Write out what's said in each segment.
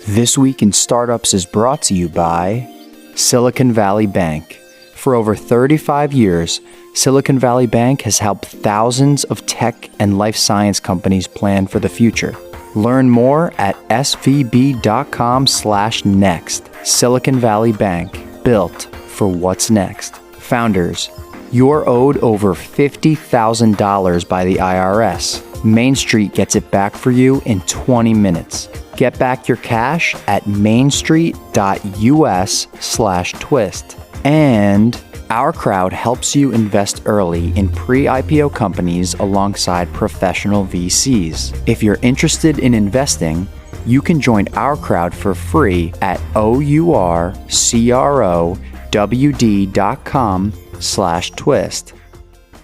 This Week in Startups is brought to you by Silicon Valley Bank. For over 35 years, Silicon Valley Bank has helped thousands of tech and life science companies plan for the future. Learn more at svb.com/next. Silicon Valley Bank, built for what's next. Founders, you're owed over $50,000 by the IRS. MainStreet gets it back for you in 20 minutes. Get back your cash at mainstreet.us/twist. And OurCrowd helps you invest early in pre-IPO companies alongside professional VCs. If you're interested in investing, you can join OurCrowd for free at OurCrowd.com/twist.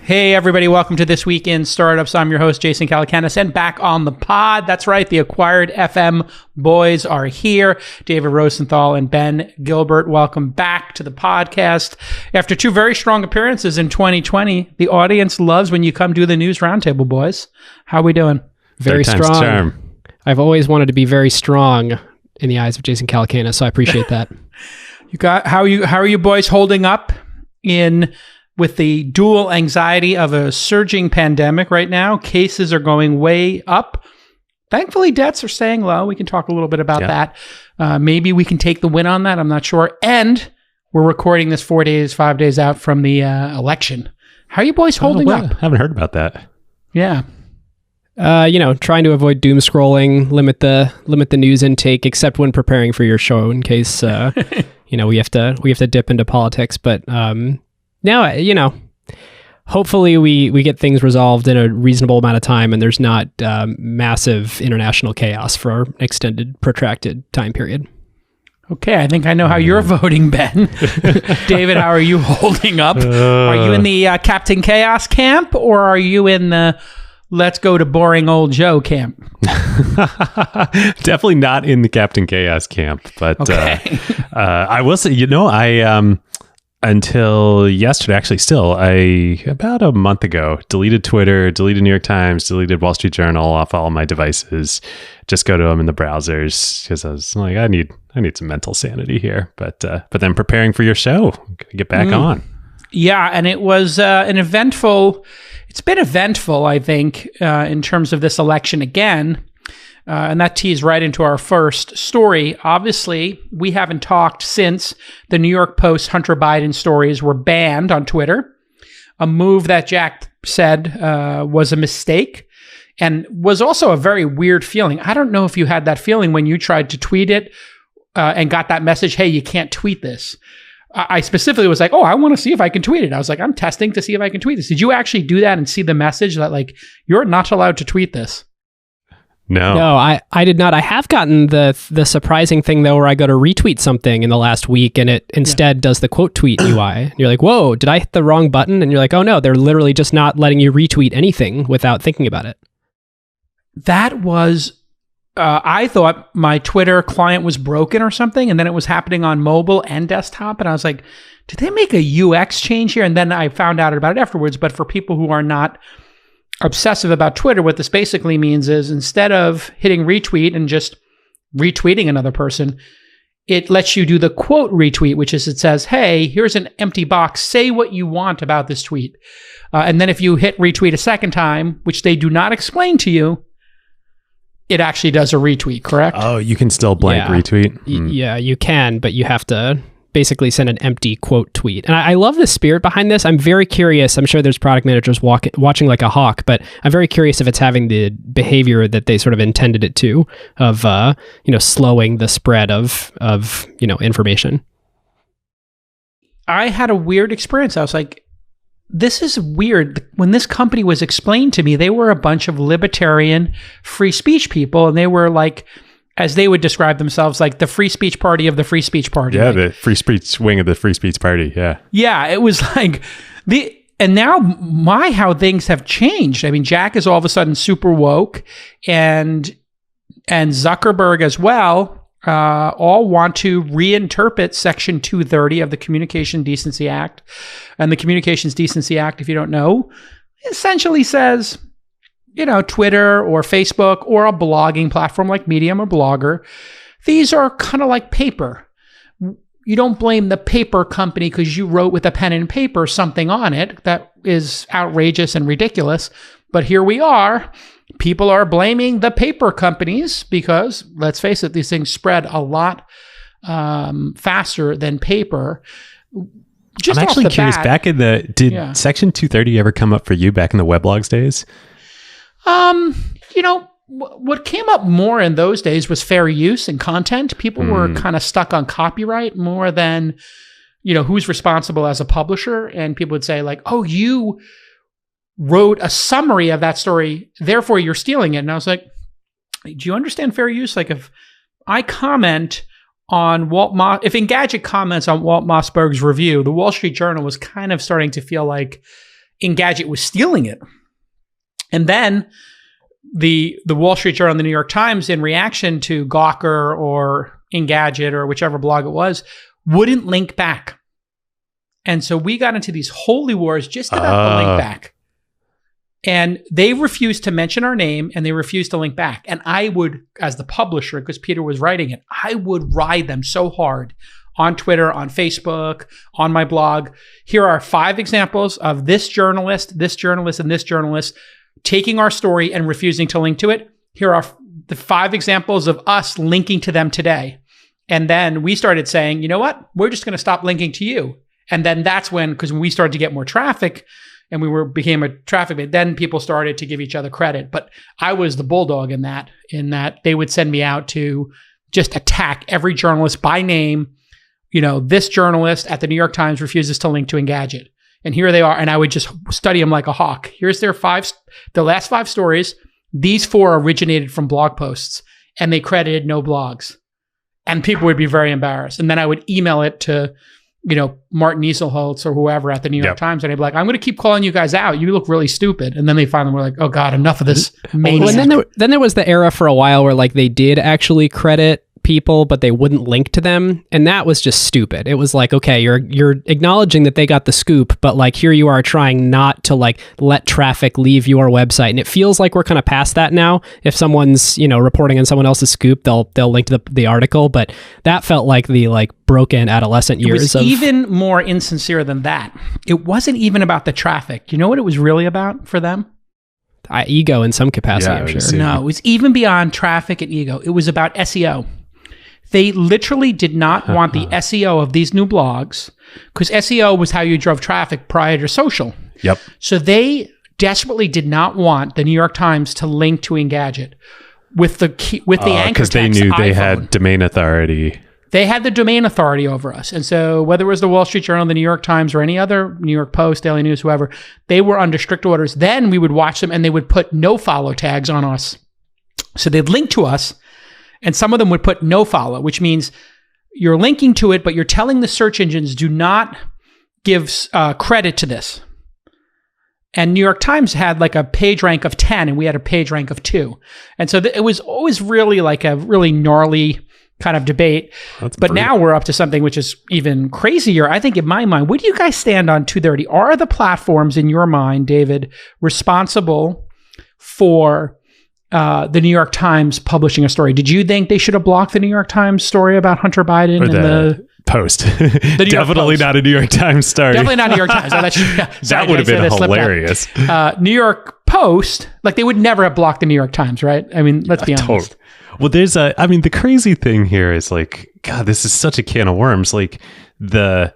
Hey everybody, welcome to This Week in Startups. I'm your host, Jason Calacanis, and back on the pod. That's right, the Acquired FM boys are here. David Rosenthal and Ben Gilbert, welcome back to the podcast. After two very strong appearances in 2020, the audience loves when you come do the news roundtable, boys. How are we doing? Very strong. Charm. I've always wanted to be very strong in the eyes of Jason Calacanis, so I appreciate that. How are you boys holding up with the dual anxiety of a surging pandemic right now? Cases are going way up. Thankfully, deaths are staying low. We can talk a little bit about that. Maybe we can take the win on that. I'm not sure. And we're recording this 5 days out from the election. How are you boys holding up? I haven't heard about that. Yeah. Trying to avoid doom scrolling, limit the news intake, except when preparing for your show in case, we have to dip into politics. But, now, hopefully we get things resolved in a reasonable amount of time and there's not massive international chaos for an extended, protracted time period. Okay, I think I know how you're voting, Ben. David, how are you holding up? Are you in the Captain Chaos camp or are you in the let's go to boring old Joe camp? Definitely not in the Captain Chaos camp, but okay. I will say, until yesterday, actually about a month ago, deleted Twitter, deleted New York Times, deleted Wall Street Journal off all my devices, just go to them in the browsers because I was like, I need some mental sanity here. But then preparing for your show, gotta get back on. Yeah, and it was it's been eventful, I think, in terms of this election again. And that tees right into our first story. Obviously, we haven't talked since the New York Post Hunter Biden stories were banned on Twitter, a move that Jack said was a mistake and was also a very weird feeling. I don't know if you had that feeling when you tried to tweet it and got that message, hey, you can't tweet this. I specifically was like, I want to see if I can tweet it. I was like, I'm testing to see if I can tweet this. Did you actually do that and see the message that you're not allowed to tweet this? No, I did not. I have gotten the surprising thing though, where I go to retweet something in the last week and it instead does the quote tweet UI. And you're like, whoa, did I hit the wrong button? And you're like, oh no, they're literally just not letting you retweet anything without thinking about it. That was, I thought my Twitter client was broken or something. And then it was happening on mobile and desktop. And I was like, did they make a UX change here? And then I found out about it afterwards. But for people who are not obsessive about Twitter, what this basically means is instead of hitting retweet and just retweeting another person, it lets you do the quote retweet, which is it says, hey, here's an empty box. Say what you want about this tweet. And then if you hit retweet a second time, which they do not explain to you, it actually does a retweet, correct? Oh, you can still blank retweet? Yeah, you can, but you have to basically send an empty quote tweet. And I love the spirit behind this. I'm very curious. I'm sure there's product managers watching like a hawk, but I'm very curious if it's having the behavior that they sort of intended it to, of slowing the spread of information. I had a weird experience. I was like, this is weird. When this company was explained to me, they were a bunch of libertarian free speech people, and they were like, as they would describe themselves, like the free speech party of the free speech party. Yeah, the free speech wing of the free speech party. Yeah. Yeah, it was like and now how things have changed. I mean, Jack is all of a sudden super woke, and Zuckerberg as well, all want to reinterpret Section 230 of the Communications Decency Act. And the Communications Decency Act, if you don't know, essentially says, Twitter or Facebook or a blogging platform like Medium or Blogger these are kind of like paper. You don't blame the paper company because you wrote with a pen and paper something on it that is outrageous and ridiculous. But here we are. People are blaming the paper companies because, let's face it, these things spread a lot faster than paper. I'm actually curious, back in did Section 230 ever come up for you back in the Weblogs days? What came up more in those days was fair use and content. People were kind of stuck on copyright more than, who's responsible as a publisher. And people would say like, oh, you wrote a summary of that story, therefore you're stealing it. And I was like, do you understand fair use? Like if I comment on if Engadget comments on Walt Mossberg's review, the Wall Street Journal was kind of starting to feel like Engadget was stealing it. And then the Wall Street Journal and the New York Times, in reaction to Gawker or Engadget or whichever blog it was, wouldn't link back. And so we got into these holy wars just about the link back. And they refused to mention our name and they refused to link back. And I would, as the publisher, because Peter was writing it, I would ride them so hard on Twitter, on Facebook, on my blog. Here are 5 examples of this journalist, and this journalist taking our story and refusing to link to it. Here are the 5 examples of us linking to them today. And then we started saying, you know what? We're just going to stop linking to you. And then that's when, because when we started to get more traffic and became a traffic bait, then people started to give each other credit. But I was the bulldog in that they would send me out to just attack every journalist by name. This journalist at the New York Times refuses to link to Engadget. And here they are. And I would just study them like a hawk. Here's the last 5 stories. These 4 originated from blog posts and they credited no blogs. And people would be very embarrassed. And then I would email it to, Martin Nieselholtz or whoever at the New York Times. And I'd be like, I'm going to keep calling you guys out. You look really stupid. And then they finally were like, oh God, enough of this. Then there was the era for a while where like they did actually credit people, but they wouldn't link to them, and that was just stupid. It was like, okay, you're acknowledging that they got the scoop, but like here you are trying not to like let traffic leave your website, and it feels like we're kind of past that now. If someone's reporting on someone else's scoop, they'll link to the article, but that felt like the like broken adolescent years. It was even more insincere than that. It wasn't even about the traffic. You know what it was really about for them? Ego in some capacity, I'm sure. No, it was even beyond traffic and ego. It was about SEO. They literally did not want the SEO of these new blogs because SEO was how you drove traffic prior to social. Yep. So they desperately did not want the New York Times to link to Engadget with the anchor because they text knew iPhone. They had domain authority. They had the domain authority over us. And so whether it was the Wall Street Journal, the New York Times, or any other, New York Post, Daily News, whoever, they were under strict orders. Then we would watch them and they would put no follow tags on us. So they'd link to us. And some of them would put no follow, which means you're linking to it, but you're telling the search engines do not give credit to this. And New York Times had like a page rank of 10 and we had a page rank of 2. And so it was always really like a really gnarly kind of debate. But now we're up to something which is even crazier. I think in my mind, where do you guys stand on 230? Are the platforms in your mind, David, responsible for the New York Times publishing a story? Did you think they should have blocked the New York Times story about Hunter Biden or and the Post? Definitely not a New York Times story. Definitely not New York Times. That would have been hilarious. New York Post, like they would never have blocked the New York Times, right? I mean, let's be honest. Well, the crazy thing here is like, God, this is such a can of worms. Like I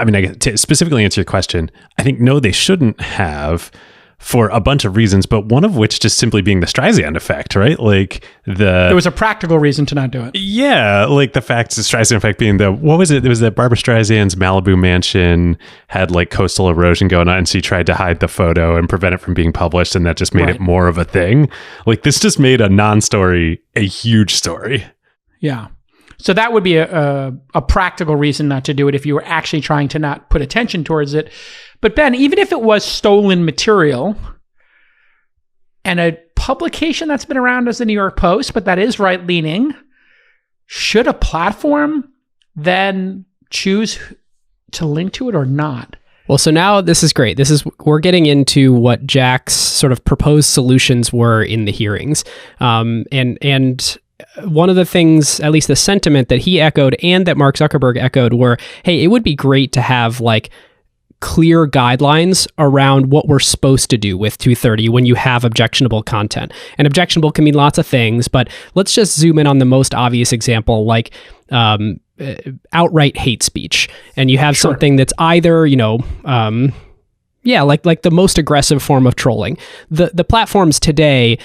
guess to specifically answer your question, I think no, they shouldn't have, for a bunch of reasons, but one of which just simply being the Streisand effect, right? Like there was a practical reason to not do it. Yeah, like the fact the Streisand effect being what was it? It was that Barbara Streisand's Malibu mansion had like coastal erosion going on, and she tried to hide the photo and prevent it from being published, and that just made it more of a thing. Like this just made a non-story a huge story. Yeah. So that would be a practical reason not to do it if you were actually trying to not put attention towards it. But Ben, even if it was stolen material and a publication that's been around as the New York Post, but that is right-leaning, should a platform then choose to link to it or not? Well, so now this is great. We're getting into what Jack's sort of proposed solutions were in the hearings. And one of the things, at least the sentiment that he echoed and that Mark Zuckerberg echoed were, hey, it would be great to have like clear guidelines around what we're supposed to do with 230 when you have objectionable content. And objectionable can mean lots of things, but let's just zoom in on the most obvious example, like outright hate speech. And you have something that's either, like the most aggressive form of trolling. The platforms today,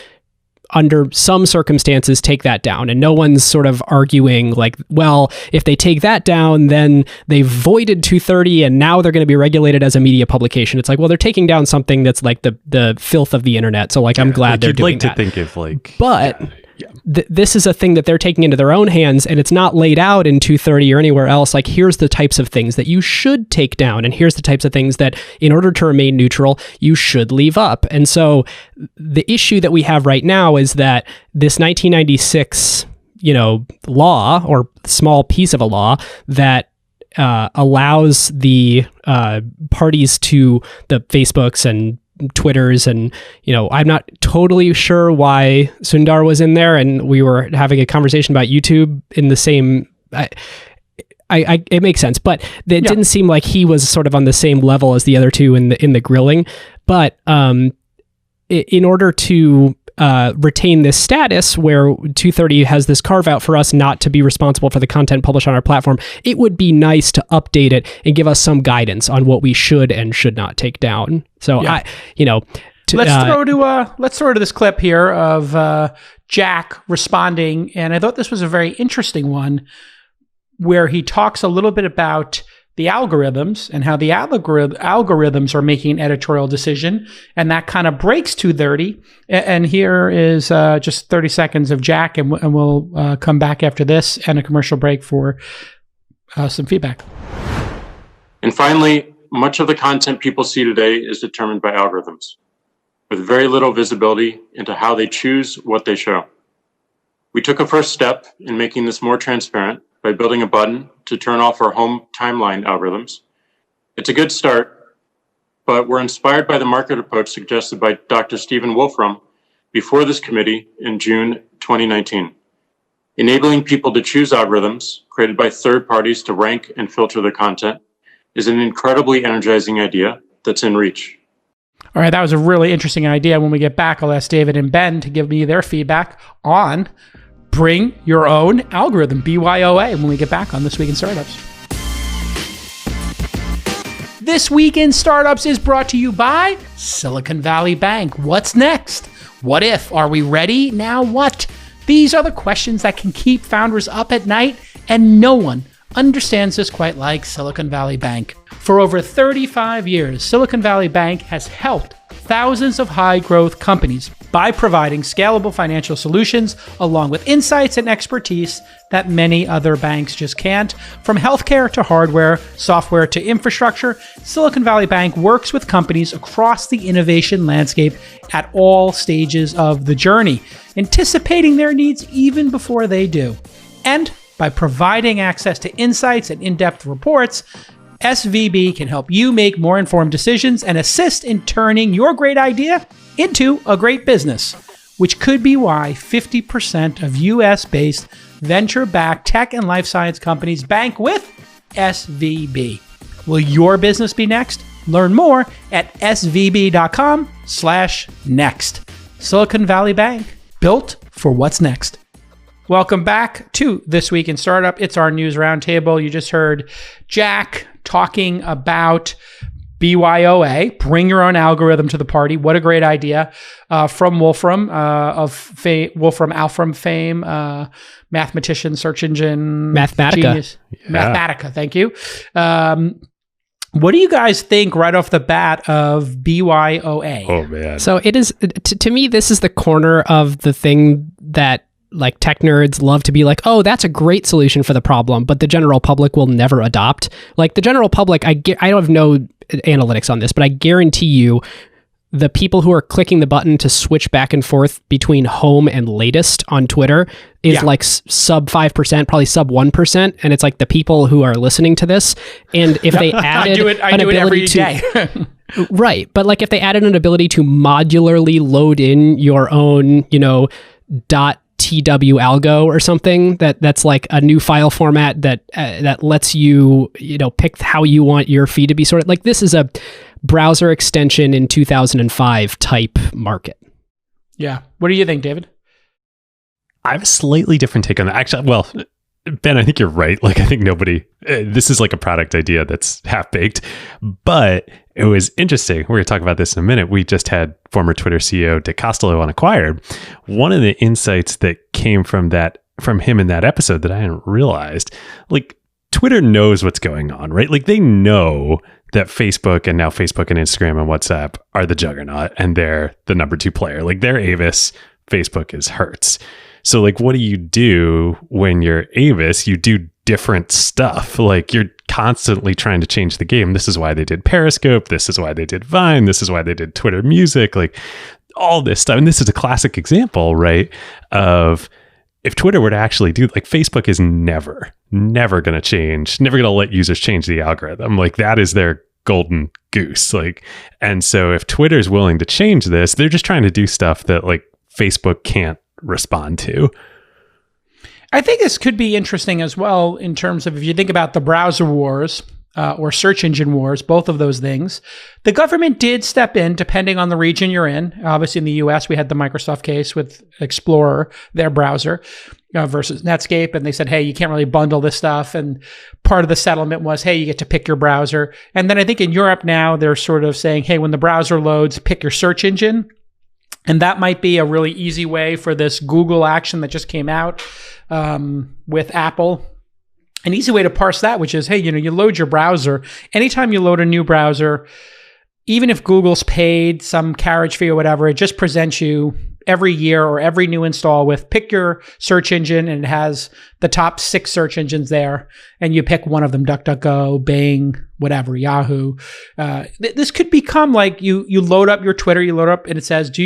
under some circumstances, take that down, and no one's sort of arguing like, well, if they take that down, then they voided 230 and now they're going to be regulated as a media publication. It's like, well, they're taking down something that's like the filth of the internet. So like, I'm glad they're doing that. You'd like to think of like, but this is a thing that they're taking into their own hands, and it's not laid out in 230 or anywhere else. Like, here's the types of things that you should take down, and here's the types of things that, in order to remain neutral, you should leave up. And so the issue that we have right now is that this 1996, law, or small piece of a law that allows the parties to the Facebooks and Twitters, and I'm not totally sure why Sundar was in there, and we were having a conversation about YouTube in the same. It makes sense, but it didn't seem like he was sort of on the same level as the other two in the grilling. But in order to retain this status where 230 has this carve out for us not to be responsible for the content published on our platform, it would be nice to update it and give us some guidance on what we should and should not take down. So let's throw to this clip here of Jack responding, and I thought this was a very interesting one, where he talks a little bit about the algorithms and how the algorithms are making an editorial decision, and that kind of breaks 230. And here is just 30 seconds of Jack, and we'll come back after this and a commercial break for some feedback. And finally, much of the content people see today is determined by algorithms, with very little visibility into how they choose what they show. We took a first step in making this more transparent by building a button to turn off our home timeline algorithms. It's a good start, but we're inspired by the market approach suggested by Dr. Stephen Wolfram before this committee in June 2019. Enabling people to choose algorithms created by third parties to rank and filter their content is an incredibly energizing idea that's in reach. All right, that was a really interesting idea. When we get back, I'll ask David and Ben to give me their feedback on Bring Your Own Algorithm, BYOA, when we get back on This Week in Startups. This Week in Startups is brought to you by Silicon Valley Bank. What's next? What if? Are we ready? Now what? These are the questions that can keep founders up at night, and no one understands this quite like Silicon Valley Bank. For over 35 years, Silicon Valley Bank has helped thousands of high-growth companies by providing scalable financial solutions along with insights and expertise that many other banks just can't. From healthcare to hardware, software to infrastructure, Silicon Valley Bank works with companies across the innovation landscape at all stages of the journey, anticipating their needs even before they do. And by providing access to insights and in-depth reports, SVB can help you make more informed decisions and assist in turning your great idea into a great business, which could be why 50% of US-based venture-backed tech and life science companies bank with SVB. Will your business be next? Learn more at svb.com/next. Silicon Valley Bank, built for what's next. Welcome back to This Week in Startup. It's our news roundtable. You just heard Jack talking about BYOA, bring your own algorithm to the party. What a great idea. From Wolfram, Wolfram Alfram fame, mathematician, search engine. Mathematica. Genius. Yeah. Mathematica, thank you. What do you guys think right off the bat of BYOA? Oh, man. So it is, to me, this is the corner of the thing that like tech nerds love to be like, oh, that's a great solution for the problem, but the general public will never adopt. Like the general public, I don't have no analytics on this, but I guarantee you the people who are clicking the button to switch back and forth between home and latest on Twitter is like sub 5%, probably sub 1%. And it's like the people who are listening to this. And if they added I do it every day. Right. But like if they added an ability to modularly load in your own, TW algo or something that's like a new file format that lets you pick how you want your feed to be sorted. Like this is a browser extension in 2005 type market. Yeah. What do you think, David? I have a slightly different take on that. Actually, well, Ben, I think you're right. Like, I think this is like a product idea that's half baked, but it was interesting. We're going to talk about this in a minute. We just had former Twitter CEO Dick Costolo on Acquired. One of the insights that came from him in that episode that I hadn't realized, like Twitter knows what's going on, right? Like they know that Facebook and Instagram and WhatsApp are the juggernaut and they're the number 2 player. Like they're Avis, Facebook is Hertz. So like, what do you do when you're Avis? You do different stuff. Like you're constantly trying to change the game. This is why they did Periscope. This is why they did Vine. This is why they did Twitter Music, like all this stuff. And this is a classic example, right? Of if Twitter were to actually do, like Facebook is never going to change, never going to let users change the algorithm. Like that is their golden goose. Like, and so if Twitter's willing to change this, they're just trying to do stuff that like Facebook can't respond to. I think this could be interesting as well in terms of if you think about the browser wars or search engine wars, both of those things. The government did step in depending on the region you're in. Obviously, in the US, we had the Microsoft case with Explorer, their browser, versus Netscape. And they said, hey, you can't really bundle this stuff. And part of the settlement was, hey, you get to pick your browser. And then I think in Europe now, they're sort of saying, hey, when the browser loads, pick your search engine. And that might be a really easy way for this Google action that just came out with Apple. An easy way to parse that, which is, hey, you load your browser. Anytime you load a new browser, even if Google's paid some carriage fee or whatever, it just presents you every year or every new install with pick your search engine, and it has the top 6 search engines there, and you pick one of them, DuckDuckGo, Bing, whatever, Yahoo. This could become like you load up your Twitter, and it says,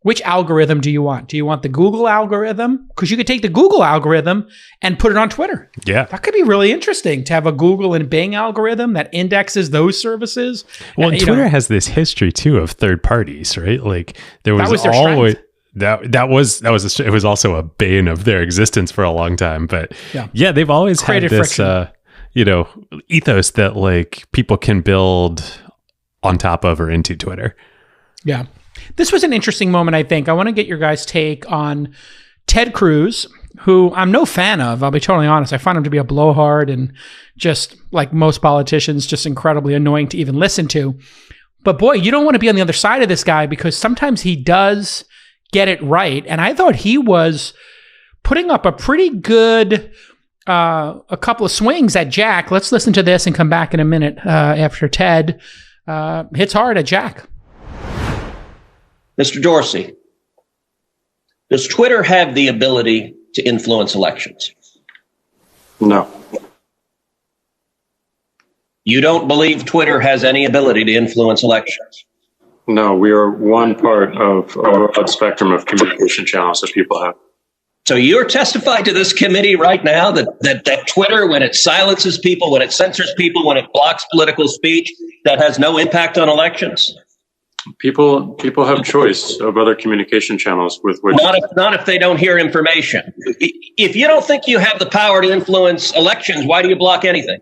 which algorithm do you want? Do you want the Google algorithm? Because you could take the Google algorithm and put it on Twitter. Yeah. That could be really interesting to have a Google and Bing algorithm that indexes those services. Well, and Twitter has this history too of third parties, right? Like there was their always it was also a bane of their existence for a long time. But yeah they've always created had this ethos that like people can build on top of or into Twitter. Yeah. This was an interesting moment, I think. I want to get your guys' take on Ted Cruz, who I'm no fan of. I'll be totally honest. I find him to be a blowhard and just, like most politicians, just incredibly annoying to even listen to. But boy, you don't want to be on the other side of this guy because sometimes he does get it right. And I thought he was putting up a pretty good a couple of swings at Jack. Let's listen to this and come back in a minute after Ted hits hard at Jack. Mr. Dorsey, does Twitter have the ability to influence elections? No. You don't believe Twitter has any ability to influence elections? No, we are one part of a broad spectrum of communication channels that people have. So you're testifying to this committee right now that Twitter, when it silences people, when it censors people, when it blocks political speech, that has no impact on elections? People have choice of other communication channels with which... Not if they don't hear information. If you don't think you have the power to influence elections, why do you block anything?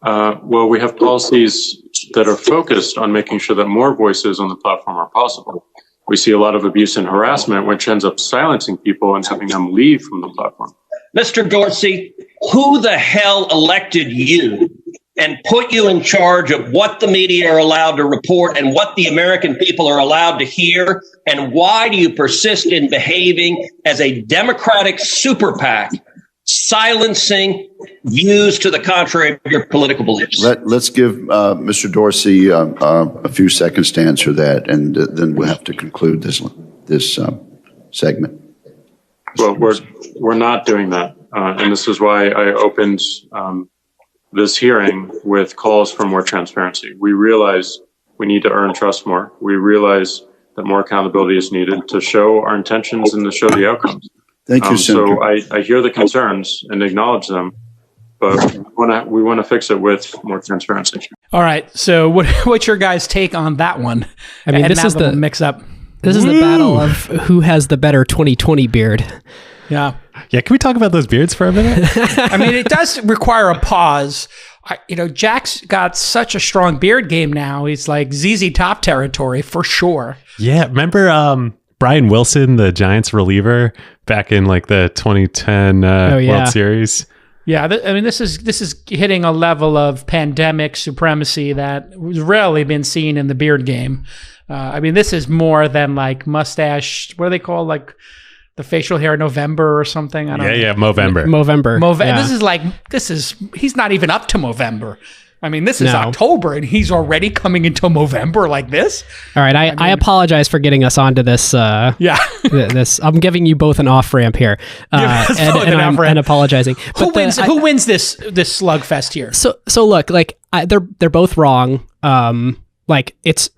Well, we have policies that are focused on making sure that more voices on the platform are possible. We see a lot of abuse and harassment, which ends up silencing people and having them leave from the platform. Mr. Dorsey, who the hell elected you and put you in charge of what the media are allowed to report and what the American people are allowed to hear? And why do you persist in behaving as a Democratic super PAC, silencing views to the contrary of your political beliefs? Let's give Mr. Dorsey a few seconds to answer that, and then we'll have to conclude this segment. Well, we're not doing that, and this is why I opened this hearing with calls for more transparency. We realize we need to earn trust more. We realize that more accountability is needed to show our intentions and to show the outcomes. Thank you, Senator. So I hear the concerns and acknowledge them, but we want to fix it with more transparency. All right. So what's your guys' take on that one? I mean, and this is the mix up. This is the battle of who has the better 2020 beard. Yeah. Yeah, can we talk about those beards for a minute? I mean, it does require a pause. Jack's got such a strong beard game now. He's like ZZ Top territory for sure. Yeah, remember Brian Wilson, the Giants reliever, back in like the 2010 World Series? Yeah, this is hitting a level of pandemic supremacy that has rarely been seen in the beard game. This is more than like mustache. What do they call like the facial hair November or something? I don't know. Yeah, Movember. Yeah. He's not even up to Movember. This is October and he's already coming into Movember like this. All right, I apologize for getting us onto this. This I'm giving you both an off ramp here, and apologizing. Who wins this slugfest here? So look, like they're both wrong. Like it's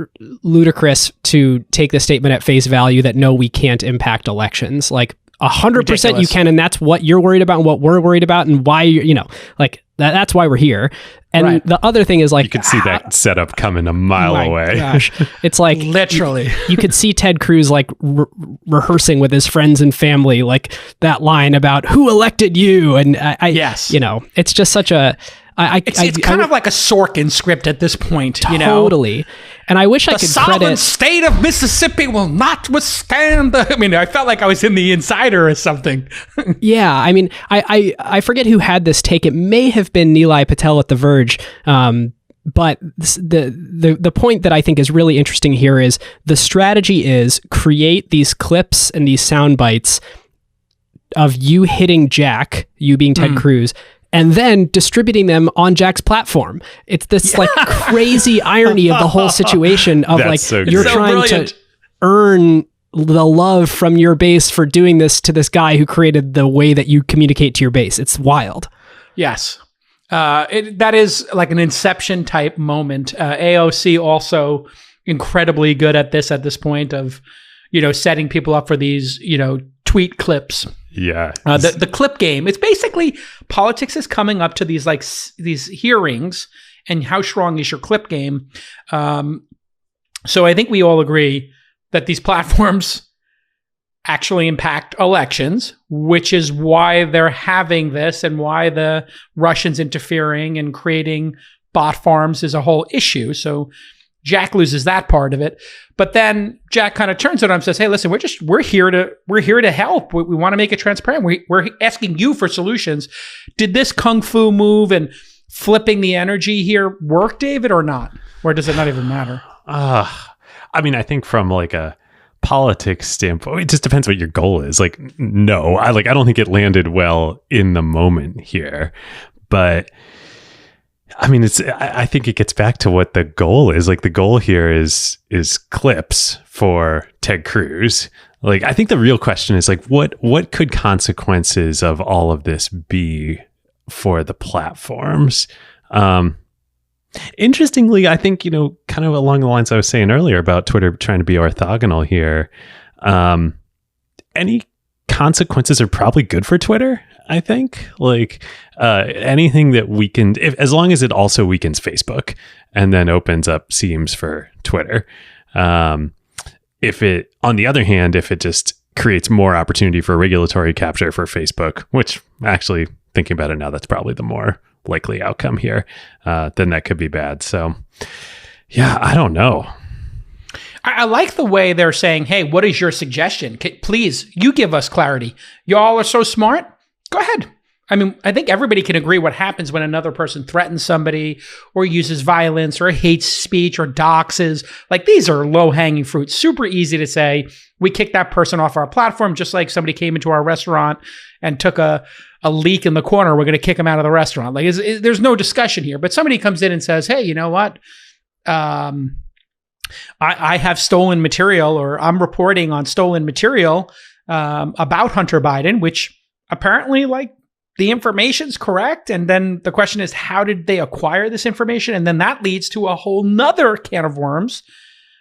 ludicrous to take the statement at face value that no, we can't impact elections. Like 100% you can, and that's what you're worried about and what we're worried about and why that's why we're here. And the other thing is like you could see that setup coming a mile away. Gosh. It's like literally you could see Ted Cruz like rehearsing with his friends and family like that line about who elected you, and it's just such a it's kind of like a Sorkin script at this point, totally. And I wish I could credit... The sovereign state of Mississippi will not withstand I felt like I was in The Insider or something. Yeah, I forget who had this take. It may have been Nilay Patel at The Verge. But the point that I think is really interesting here is the strategy is create these clips and these sound bites of you hitting Jack, you being Ted Cruz, and then distributing them on Jack's platform. It's this like crazy irony of the whole situation of you're trying to earn the love from your base for doing this to this guy who created the way that you communicate to your base. It's wild. Yes. That is like an Inception type moment. AOC also incredibly good at this point of, setting people up for these, tweet clips. Yeah. The clip game. It's basically politics is coming up to these these hearings and how strong is your clip game. So I think we all agree that these platforms actually impact elections, which is why they're having this and why the Russians interfering and creating bot farms is a whole issue. So Jack loses that part of it, but then Jack kind of turns it on and says, "Hey, listen, we're here to help. We want to make it transparent. We're asking you for solutions." Did this kung fu move and flipping the energy here work, David, or not? Or does it not even matter? I think from like a politics standpoint, it just depends what your goal is. Like, no, I don't think it landed well in the moment here, but I think it gets back to what the goal is. Like the goal here is clips for Ted Cruz. Like, I think the real question is like, what could consequences of all of this be for the platforms? Interestingly, I think, kind of along the lines I was saying earlier about Twitter trying to be orthogonal here, any consequences are probably good for Twitter. I think like anything that weakens, as long as it also weakens Facebook and then opens up seams for Twitter. If it, on the other hand, if it just creates more opportunity for regulatory capture for Facebook, which actually thinking about it now, that's probably the more likely outcome here, then that could be bad. So yeah, I don't know. I like the way they're saying, "Hey, what is your suggestion? Please, you give us clarity. Y'all are so smart. Go ahead." I think everybody can agree what happens when another person threatens somebody or uses violence or hates speech or doxes. Like, these are low-hanging fruit. Super easy to say, we kick that person off our platform, just like somebody came into our restaurant and took a leak in the corner. We're going to kick them out of the restaurant. Like, there's no discussion here. But somebody comes in and says, "Hey, you know what? I have stolen material, or I'm reporting on stolen material about Hunter Biden," which apparently, like, the information's correct. And then the question is, how did they acquire this information? And then that leads to a whole nother can of worms,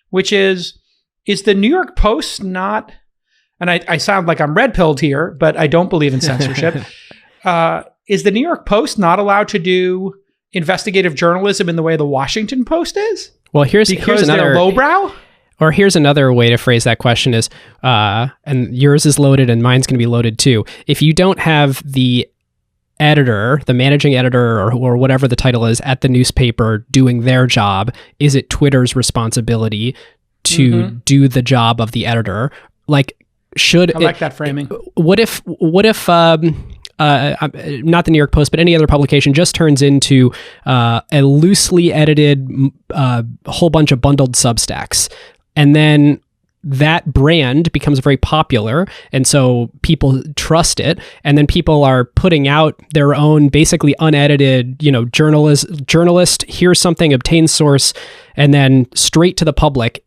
which is the New York Post not, and I sound like I'm red-pilled here, but I don't believe in censorship. Is the New York Post not allowed to do investigative journalism in the way the Washington Post is? Well, here's another they're lowbrow? Or here's another way to phrase that question is, and yours is loaded and mine's going to be loaded too. If you don't have the editor, the managing editor, or whatever the title is at the newspaper doing their job, is it Twitter's responsibility to do the job of the editor? Like, I like that framing. What if not the New York Post, but any other publication just turns into a loosely edited whole bunch of bundled Substacks, and then that brand becomes very popular, and so people trust it, and then people are putting out their own basically unedited, journalist, here's something, obtain source, and then straight to the public.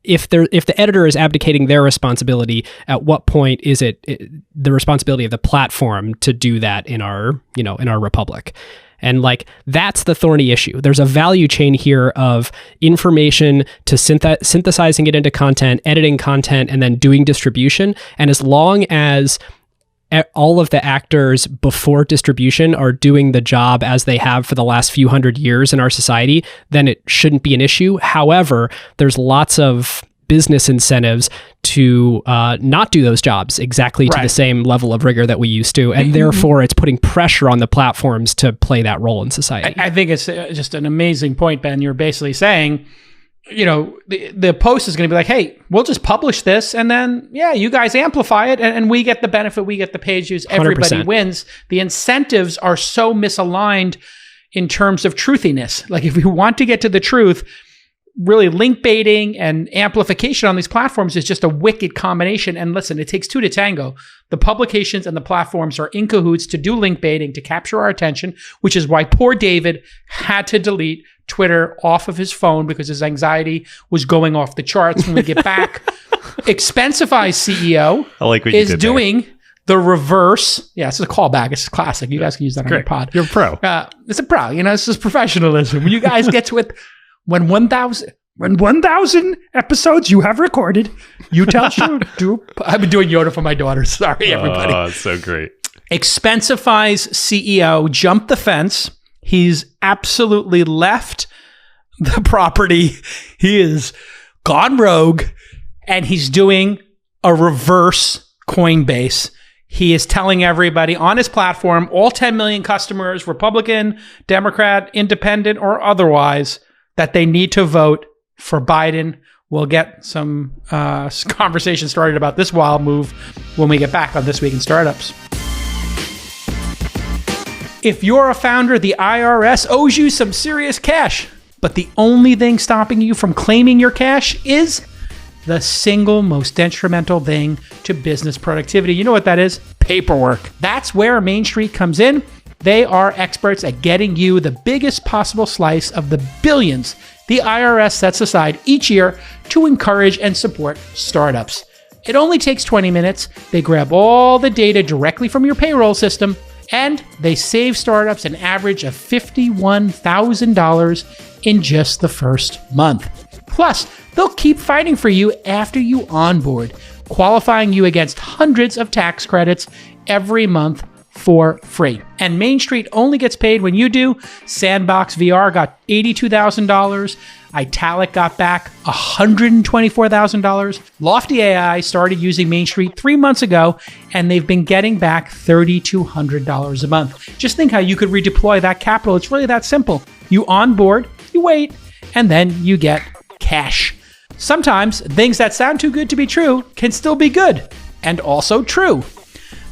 If the editor is abdicating their responsibility, at what point is it the responsibility of the platform to do that in our republic? And like, that's the thorny issue. There's a value chain here of information to synthesizing it into content, editing content, and then doing distribution. And as long as all of the actors before distribution are doing the job as they have for the last few hundred years in our society, then it shouldn't be an issue. However, there's lots of business incentives to not do those jobs exactly to the same level of rigor that we used to. And therefore, it's putting pressure on the platforms to play that role in society. I think it's just an amazing point, Ben. You're basically saying, the Post is going to be like, hey, we'll just publish this, and then, you guys amplify it, and we get the benefit, we get the page views, everybody 100%. wins. The incentives are so misaligned in terms of truthiness. Like, if we want to get to the truth, really link baiting and amplification on these platforms is just a wicked combination. And listen, it takes two to tango. The publications and the platforms are in cahoots to do link baiting, to capture our attention, which is why poor David had to delete Twitter off of his phone because his anxiety was going off the charts. When we get back, Expensify CEO is doing the reverse. Yeah, it's a callback. It's classic. You guys can use that on your pod. You're a pro. It's a pro. This is professionalism. When you guys get to it, when 1,000 episodes you have recorded, you tell I've been doing Yoda for my daughter. Sorry, everybody. Oh, it's so great. Expensify's CEO jumped the fence. He's absolutely left the property. He is gone rogue, and he's doing a reverse Coinbase. He is telling everybody on his platform, all 10 million customers, Republican, Democrat, Independent, or otherwise, that they need to vote for Biden. We'll get some conversation started about this wild move when we get back on This Week in Startups. If you're a founder, the IRS owes you some serious cash, but the only thing stopping you from claiming your cash is the single most detrimental thing to business productivity. You know what that is? Paperwork. That's where MainStreet comes in. They are experts at getting you the biggest possible slice of the billions the IRS sets aside each year to encourage and support startups. It only takes 20 minutes. They grab all the data directly from your payroll system, and they save startups an average of $51,000 in just the first month. Plus, they'll keep fighting for you after you onboard, qualifying you against hundreds of tax credits every month for free. And MainStreet only gets paid when you do. Sandbox VR got $82,000. Italic got back $124,000. Lofty AI started using MainStreet 3 months ago, and they've been getting back $3,200 a month. Just think how you could redeploy that capital. It's really that simple. You onboard, you wait, and then you get cash. Sometimes things that sound too good to be true can still be good and also true.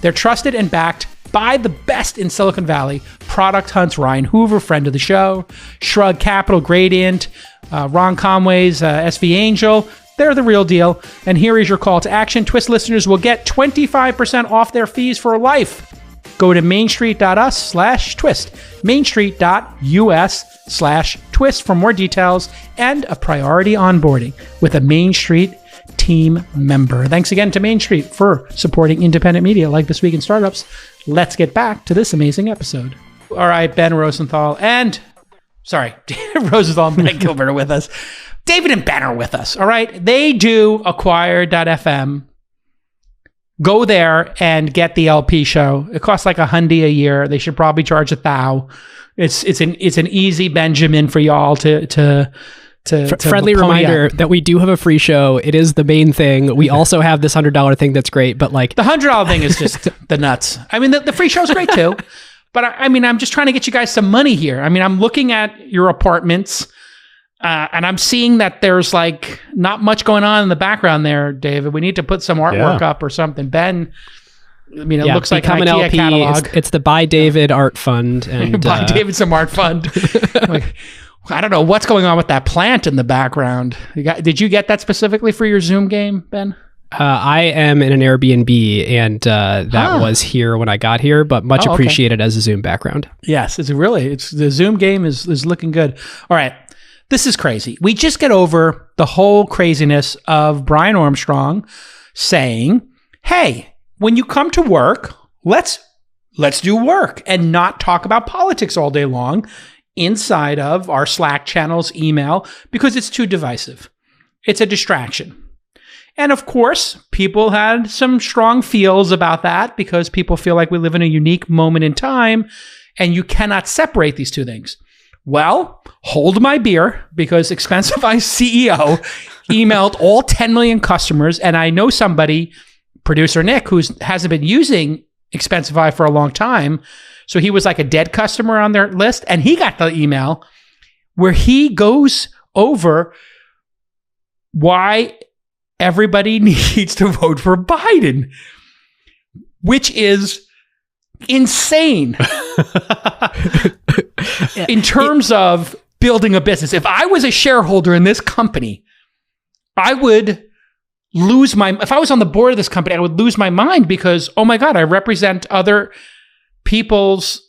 They're trusted and backed by the best in Silicon Valley. Product Hunt's Ryan Hoover, friend of the show, Shrug Capital, Gradient, Ron Conway's SV Angel. They're the real deal. And here is your call to action. Twist listeners will get 25% off their fees for life. Go to mainstreet.us/twist, mainstreet.us/twist for more details and a priority onboarding with a MainStreet team member. Thanks again to MainStreet for supporting independent media like This Week in Startups. Let's get back to this amazing episode. All right, Ben Rosenthal and Ben Gilbert are with us. David and Ben are with us. All right, they do acquire.fm. Go there and get the LP show. It costs like $100 a year. They should probably charge $1,000. It's an easy Benjamin for y'all to Friendly pony reminder up. that we do have a free show. It is the main thing. We also have this $100 thing that's great, but like The $100 thing is just the nuts. I mean, the free show's great too, but I mean, I'm just trying to get you guys some money here. I mean, I'm looking at your apartments, and I'm seeing that there's like not much going on in the background there, David. We need to put some artwork up or something. Ben, I mean, it looks like an become IKEA LP. catalog. It's the Buy David Art Fund. And Buy David some art fund. Like, I don't know what's going on with that plant in the background. Did you get that specifically for your Zoom game, Ben? I am in an Airbnb, and that was here when I got here, but much appreciated as a Zoom background. Yes, it's the Zoom game is looking good. All right. This is crazy. We just get over the whole craziness of Brian Armstrong saying, hey, when you come to work, let's do work and not talk about politics all day long inside of our Slack channels, email, because it's too divisive. It's a distraction. And of course, people had some strong feels about that because people feel like we live in a unique moment in time and you cannot separate these two things. Well, hold my beer because Expensify CEO emailed all 10 million customers. And I know somebody, producer Nick, who hasn't been using Expensify for a long time. So he was like a dead customer on their list. And he got the email where he goes over why everybody needs to vote for Biden, which is insane in terms of building a business. If I was a shareholder in this company, I would lose if I was on the board of this company, I would lose my mind because, oh my God, I represent other people's,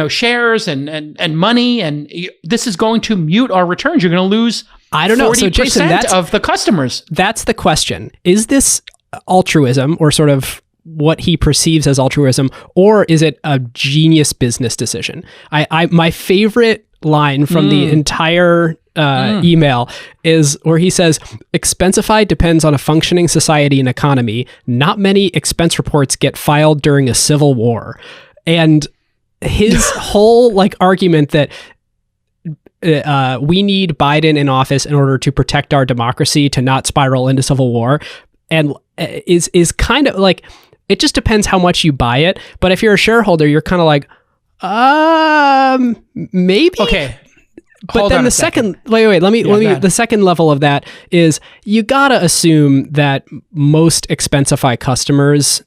shares and money. And this is going to mute our returns. You're going to lose 40% So Jason, of the customers. That's the question. Is this altruism or sort of what he perceives as altruism, or is it a genius business decision? My favorite line from the entire email is where he says, Expensify depends on a functioning society and economy. Not many expense reports get filed during a civil war. And his whole argument that we need Biden in office in order to protect our democracy to not spiral into civil war, and is kind of like, it just depends how much you buy it. But if you're a shareholder, you're kind of like, maybe. Okay. But then the second, the second level of that is you gotta assume that most Expensify customers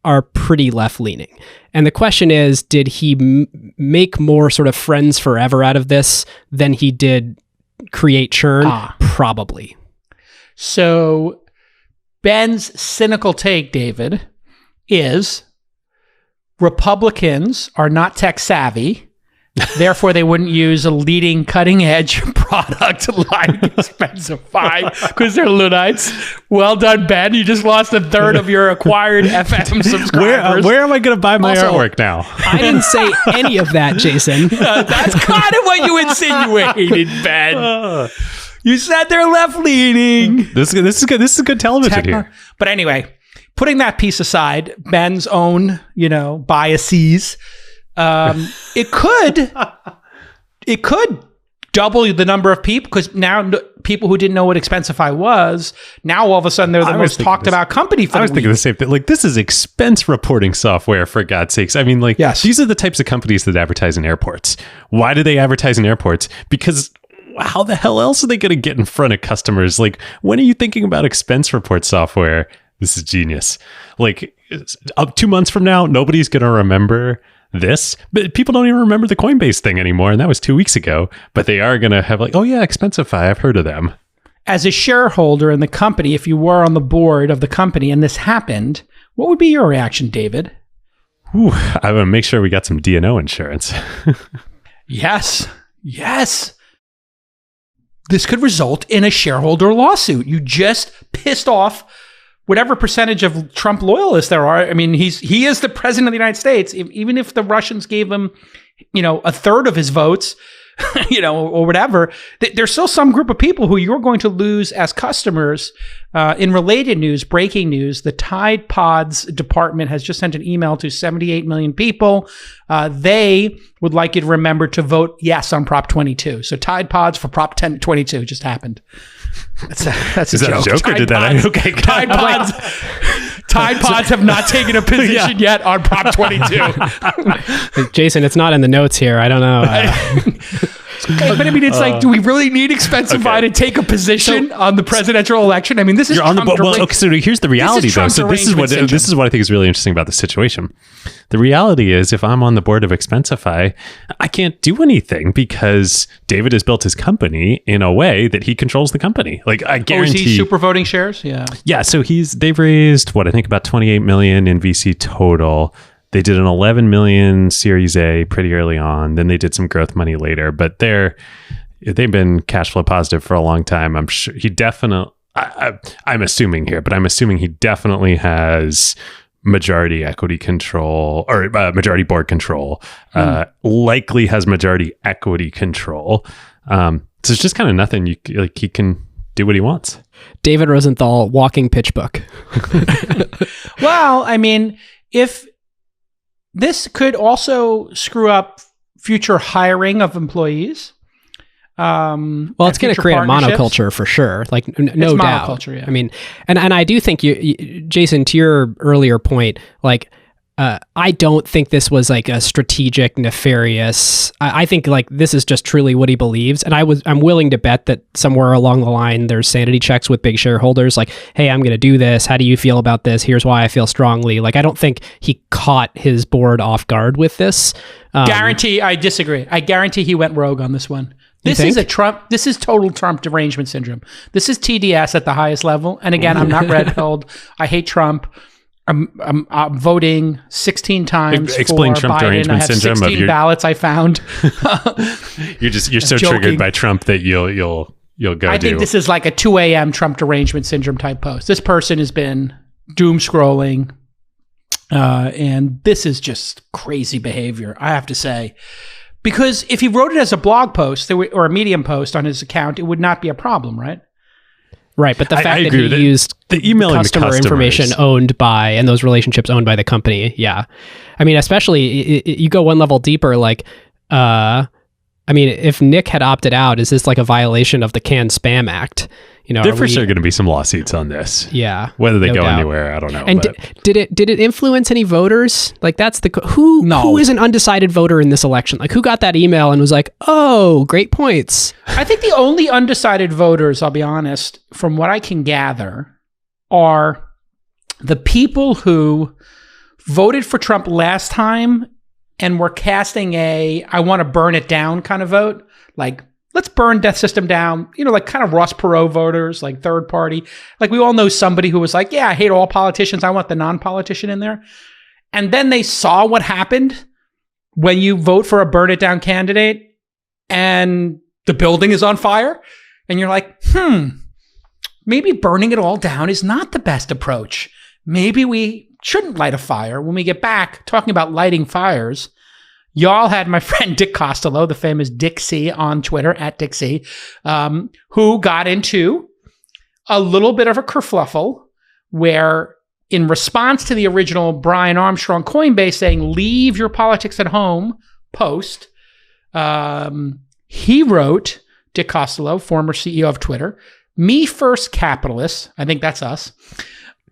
are pretty left leaning. And the question is, did he make more sort of friends forever out of this than he did create churn? Probably. So Ben's cynical take, David, is Republicans are not tech savvy. Therefore, they wouldn't use a leading cutting edge product like Expensify because they're Luddites. Well done, Ben. You just lost a third of your acquired FM subscribers. Where am I going to buy my artwork now? I didn't say any of that, Jason. That's kind of what you insinuated, Ben. You said they're left leaning. This is good. This is good television here. But anyway, putting that piece aside, Ben's own, biases. It could double the number of people because now people who didn't know what Expensify was, now all of a sudden they're the most talked about company for I was thinking the same thing. This is expense reporting software, for God's sakes. I mean, yes. These are the types of companies that advertise in airports. Why do they advertise in airports? Because how the hell else are they going to get in front of customers? When are you thinking about expense report software? This is genius. 2 months from now, nobody's going to remember this, but people don't even remember the Coinbase thing anymore, and that was 2 weeks ago. But they are going to have oh yeah, Expensify, I've heard of them. As a shareholder in the company, if you were on the board of the company and this happened, what would be your reaction, David? I want to make sure we got some D&O insurance. Yes. This could result in a shareholder lawsuit. You just pissed off whatever percentage of Trump loyalists there are. I mean, he is the president of the United States. Even if the Russians gave him, a third of his votes, or whatever, there's still some group of people who you're going to lose as customers. In related news, breaking news, the Tide Pods department has just sent an email to 78 million people. They would like you to remember to vote yes on Prop 22. So Tide Pods for Prop 22 just happened. That's a joke. That a joke Tide or did that? Pods, Okay, Tide Pods. Tide Pods have not taken a position yet on Prop 22. Jason, it's not in the notes here. I don't know. Okay, but I mean, it's like, do we really need Expensify to take a position on the presidential election? I mean, this is You're on the well. Okay, so here's the reality, though. So this is what I think is really interesting about the situation. The reality is, if I'm on the board of Expensify, I can't do anything because David has built his company in a way that he controls the company. Like, I guarantee. Is he super voting shares? Yeah. Yeah. So they've raised I think about 28 million in VC total. They did an 11 million Series A pretty early on. Then they did some growth money later, but they've been cash flow positive for a long time. I'm sure he definitely, I'm assuming here, but I'm assuming he definitely has majority equity control or majority board control, likely has majority equity control. So it's just kind of nothing. He can do what he wants. David Rosenthal, walking pitch book. Well, I mean, if this could also screw up future hiring of employees. Well, it's going to create a monoculture for sure. Like, no doubt. Monoculture, yeah. I mean, and I do think you, Jason, to your earlier point, like, I don't think this was like a strategic, nefarious. I think like this is just truly what he believes, and I'm willing to bet that somewhere along the line there's sanity checks with big shareholders. Like, hey, I'm going to do this. How do you feel about this? Here's why I feel strongly. Like, I don't think he caught his board off guard with this. I disagree. I guarantee he went rogue on this one. This is This is total Trump derangement syndrome. This is TDS at the highest level. And again, I'm not red-pilled. I hate Trump. I'm voting 16 times Explain for Trump Biden. derangement I have syndrome 16 ballots I found. You're so joking. triggered by Trump that you'll go. I think this is like a 2 a.m. Trump derangement syndrome type post. This person has been doom scrolling, and this is just crazy behavior, I have to say. Because if he wrote it as a blog post or a Medium post on his account, it would not be a problem, right? Right, but the fact that he used the emailing customer information owned by, and those relationships owned by the company, yeah. I mean, especially, you go one level deeper, like, I mean, if Nick had opted out, is this like a violation of the Canned Spam Act? There for sure going to be some lawsuits on this. Yeah. Whether they go anywhere, I don't know. And did it influence any voters? Like, that's who is an undecided voter in this election? Like, who got that email and was like, oh, great points? I think the only undecided voters, I'll be honest, from what I can gather, are the people who voted for Trump last time and were casting I want to burn it down kind of vote. Like, let's burn death system down, like kind of Ross Perot voters, like third party. Like, we all know somebody who was like, yeah, I hate all politicians. I want the non-politician in there. And then they saw what happened when you vote for a burn it down candidate and the building is on fire. And you're like, maybe burning it all down is not the best approach. Maybe we shouldn't light a fire. When we get back talking about lighting fires, y'all had my friend Dick Costolo, the famous Dick C on Twitter, at Dick C, who got into a little bit of a kerfluffle where, in response to the original Brian Armstrong Coinbase saying, leave your politics at home post, he wrote, Dick Costolo, former CEO of Twitter, me first capitalists, I think that's us,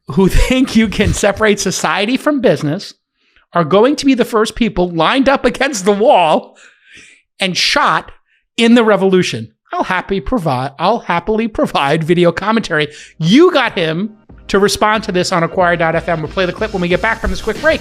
who think you can separate society from business are going to be the first people lined up against the wall and shot in the revolution. I'll happily provide video commentary. You got him to respond to this on Acquire.fm. We'll play the clip when we get back from this quick break.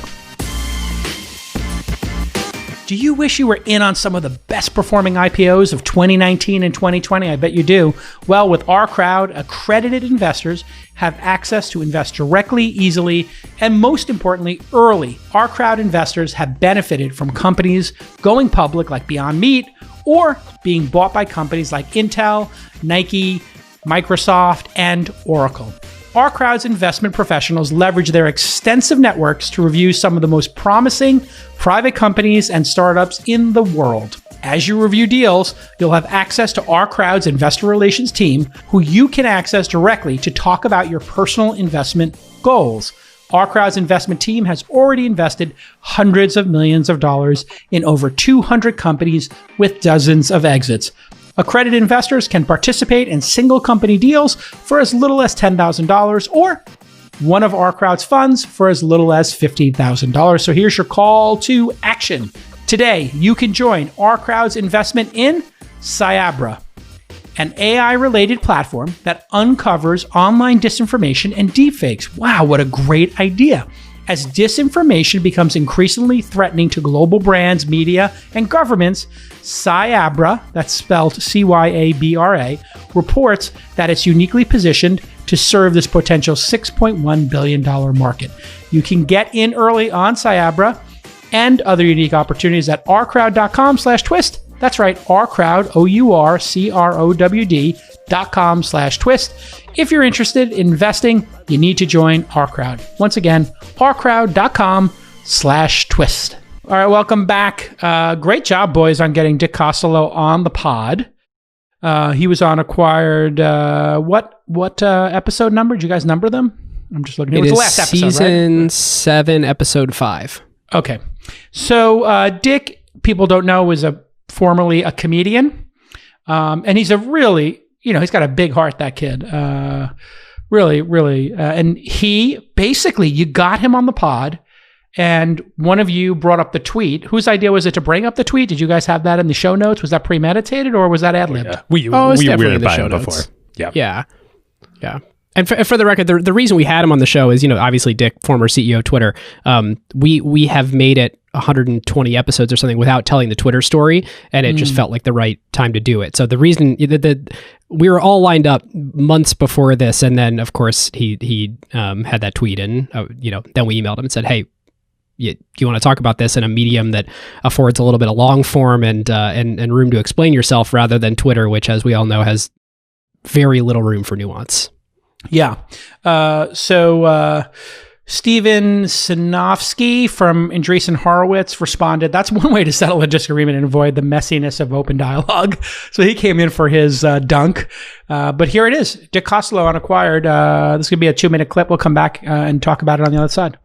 Do you wish you were in on some of the best performing IPOs of 2019 and 2020? I bet you do. Well, with OurCrowd, accredited investors have access to invest directly, easily, and most importantly, early. OurCrowd investors have benefited from companies going public like Beyond Meat or being bought by companies like Intel, Nike, Microsoft, and Oracle. OurCrowd's investment professionals leverage their extensive networks to review some of the most promising private companies and startups in the world. As you review deals, you'll have access to OurCrowd's investor relations team, who you can access directly to talk about your personal investment goals. OurCrowd's investment team has already invested hundreds of millions of dollars in over 200 companies with dozens of exits. Accredited investors can participate in single company deals for as little as $10,000 or one of OurCrowd's funds for as little as $15,000. So here's your call to action. Today, you can join OurCrowd's investment in Cyabra, an AI-related platform that uncovers online disinformation and deepfakes. Wow, what a great idea. As disinformation becomes increasingly threatening to global brands, media, and governments, Cyabra, that's spelled Cyabra, reports that it's uniquely positioned to serve this potential $6.1 billion market. You can get in early on Cyabra and other unique opportunities at ourcrowd.com/twist. That's right, OurCrowd, OurCrowd.com/twist. If you're interested in investing, you need to join OurCrowd. Once again, OurCrowd.com/twist. All right, welcome back. Great job, boys, on getting Dick Costolo on the pod. He was on Acquired. What episode number? Did you guys number them? I'm just looking. It was the last episode, season right? 7, episode 5. Okay. So Dick, people don't know, was formerly a comedian. And he's a really, he's got a big heart, that kid. Really. And he basically, you got him on the pod, and one of you brought up the tweet. Whose idea was it to bring up the tweet? Did you guys have that in the show notes? Was that premeditated, or was that ad-libbed? Yeah. We were in the show notes before. Yeah. And for the record, the reason we had him on the show is, obviously Dick, former CEO of Twitter. We have made it 120 episodes or something without telling the Twitter story, and it just felt like the right time to do it. So the reason we were all lined up months before this, and then of course he had that tweet, and then we emailed him and said, hey, do you want to talk about this in a medium that affords a little bit of long form and room to explain yourself, rather than Twitter, which, as we all know, has very little room for nuance. Yeah. So Steven Sinofsky from Andreessen Horowitz responded, that's one way to settle a disagreement and avoid the messiness of open dialogue. So he came in for his dunk. But here it is. Dick Costolo on Acquired. This is going to be a 2-minute clip. We'll come back and talk about it on the other side.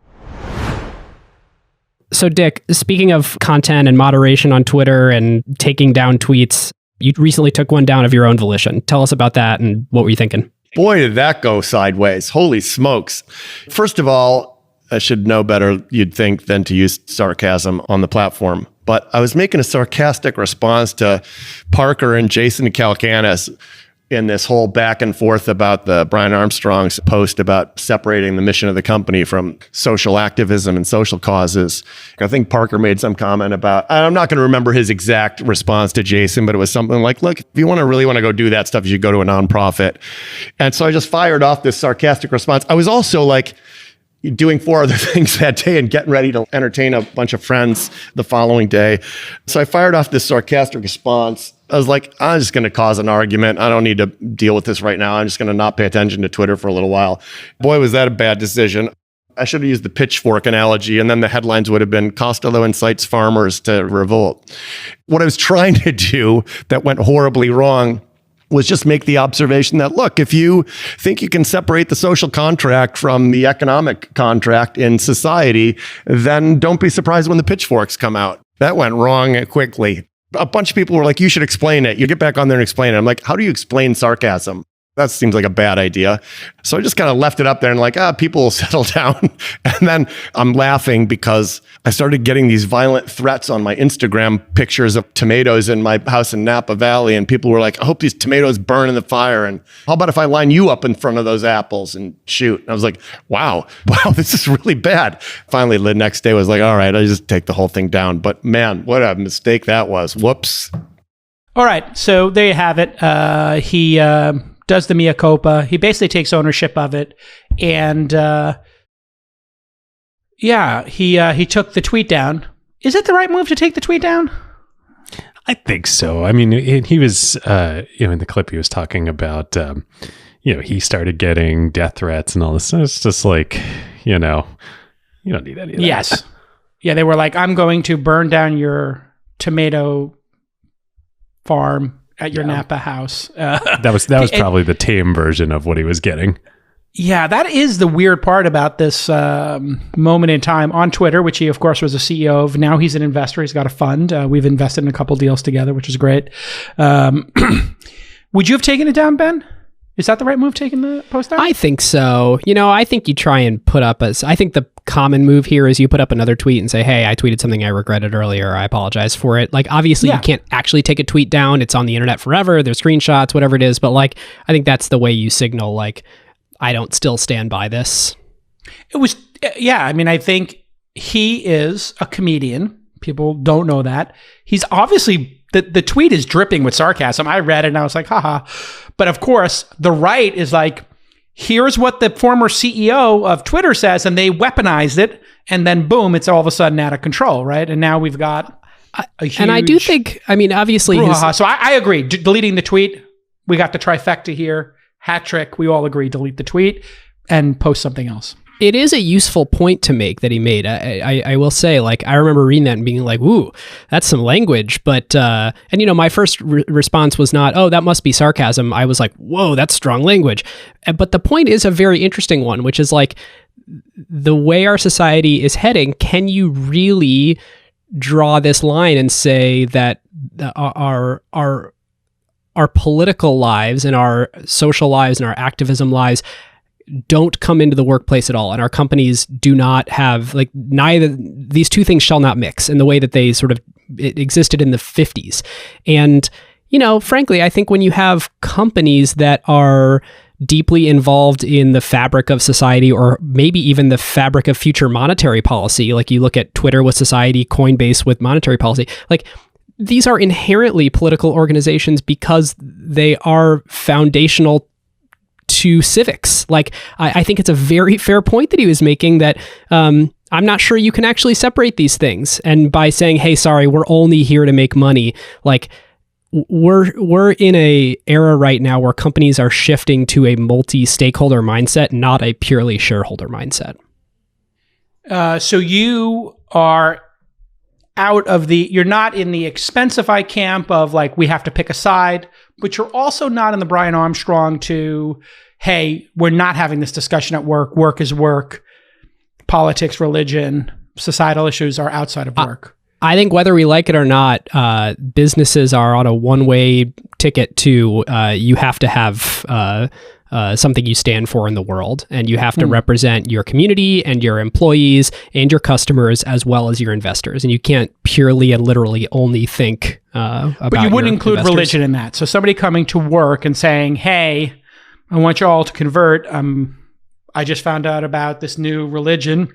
So Dick, speaking of content and moderation on Twitter and taking down tweets, you recently took one down of your own volition. Tell us about that, and what were you thinking? Boy, did that go sideways. Holy smokes. First of all, I should know better, you'd think, than to use sarcasm on the platform. But I was making a sarcastic response to Parker and Jason Calacanis in this whole back and forth about the Brian Armstrong's post about separating the mission of the company from social activism and social causes. I think Parker made some comment about, I'm not going to remember his exact response to Jason, but it was something like, look, if you really want to go do that stuff, you should go to a nonprofit. And so I just fired off this sarcastic response. I was also doing 4 other things that day and getting ready to entertain a bunch of friends the following day. So I fired off this sarcastic response. I was like, I'm just going to cause an argument. I don't need to deal with this right now. I'm just going to not pay attention to Twitter for a little while. Boy, was that a bad decision. I should have used the pitchfork analogy, and then the headlines would have been Costolo incites farmers to revolt. What I was trying to do that went horribly wrong was just make the observation that, look, if you think you can separate the social contract from the economic contract in society, then don't be surprised when the pitchforks come out. That went wrong quickly. A bunch of people were like, you should explain it. You get back on there and explain it. I'm like, how do you explain sarcasm? That seems like a bad idea. So I just kind of left it up there and people will settle down. And then I'm laughing because I started getting these violent threats on my Instagram pictures of tomatoes in my house in Napa Valley. And people were like, I hope these tomatoes burn in the fire. And how about if I line you up in front of those apples and shoot? And I was like, wow, this is really bad. Finally, the next day was like, all right, I just take the whole thing down. But man, what a mistake that was. Whoops. All right. So there you have it. He does the mea culpa. He basically takes ownership of it. And he took the tweet down. Is it the right move to take the tweet down? I think so. I mean, he was, in the clip he was talking about, he started getting death threats and all this. So it's just like, you don't need any of that. Yes. Yeah, they were like, I'm going to burn down your tomato farm at your Napa house. That was probably the tame version of what he was getting. Yeah, that is the weird part about this moment in time on Twitter, which he, of course, was a CEO of. Now he's an investor. He's got a fund. We've invested in a couple deals together, which is great. Would you have taken it down, Ben? Is that the right move, taking the post down? I think so. I think you try and put up I think the common move here is you put up another tweet and say, hey, I tweeted something I regretted earlier. I apologize for it. Like, obviously, you can't actually take a tweet down. It's on the internet forever. There's screenshots, whatever it is. But, like, I think that's the way you signal, like, I don't still stand by this. It was, I mean, I think he is a comedian. People don't know that. He's obviously... The tweet is dripping with sarcasm. I read it and I was like, haha. But of course, the right is like, here's what the former CEO of Twitter says, and they weaponized it. And then boom, it's all of a sudden out of control, right? And now we've got a huge... And I do think, I mean, obviously... So I agree. Deleting the tweet, we got the trifecta here. Hat trick. We all agree. Delete the tweet and post something else. It is a useful point to make that he made. I will say, like, I remember reading that and being like, ooh, that's some language. But, and my first response was not, oh, that must be sarcasm. I was like, whoa, that's strong language. But the point is a very interesting one, which is like, the way our society is heading, can you really draw this line and say that our political lives and our social lives and our activism lives don't come into the workplace at all, and our companies do not have, like, neither, these two things shall not mix in the way that they sort of it existed in the 50s. And frankly, I think when you have companies that are deeply involved in the fabric of society, or maybe even the fabric of future monetary policy, like you look at Twitter with society, Coinbase with monetary policy, like, these are inherently political organizations because they are foundational to civics. Like, I think it's a very fair point that he was making, that I'm not sure you can actually separate these things. And by saying, hey, sorry, we're only here to make money, like, we're in a era right now where companies are shifting to a multi-stakeholder mindset, not a purely shareholder mindset. So you are you're not in the Expensify camp of, like, we have to pick a side, but you're also not in the Brian Armstrong to, hey, we're not having this discussion at work. Work is work. Politics, religion, societal issues are outside of work. I think whether we like it or not, businesses are on a one-way ticket to you have to have something you stand for in the world, and you have to represent your community and your employees and your customers as well as your investors. And you can't purely and literally only think about But you wouldn't include investors. religion in that. So somebody coming to work and saying, hey, I want you all to convert. I just found out about this new religion,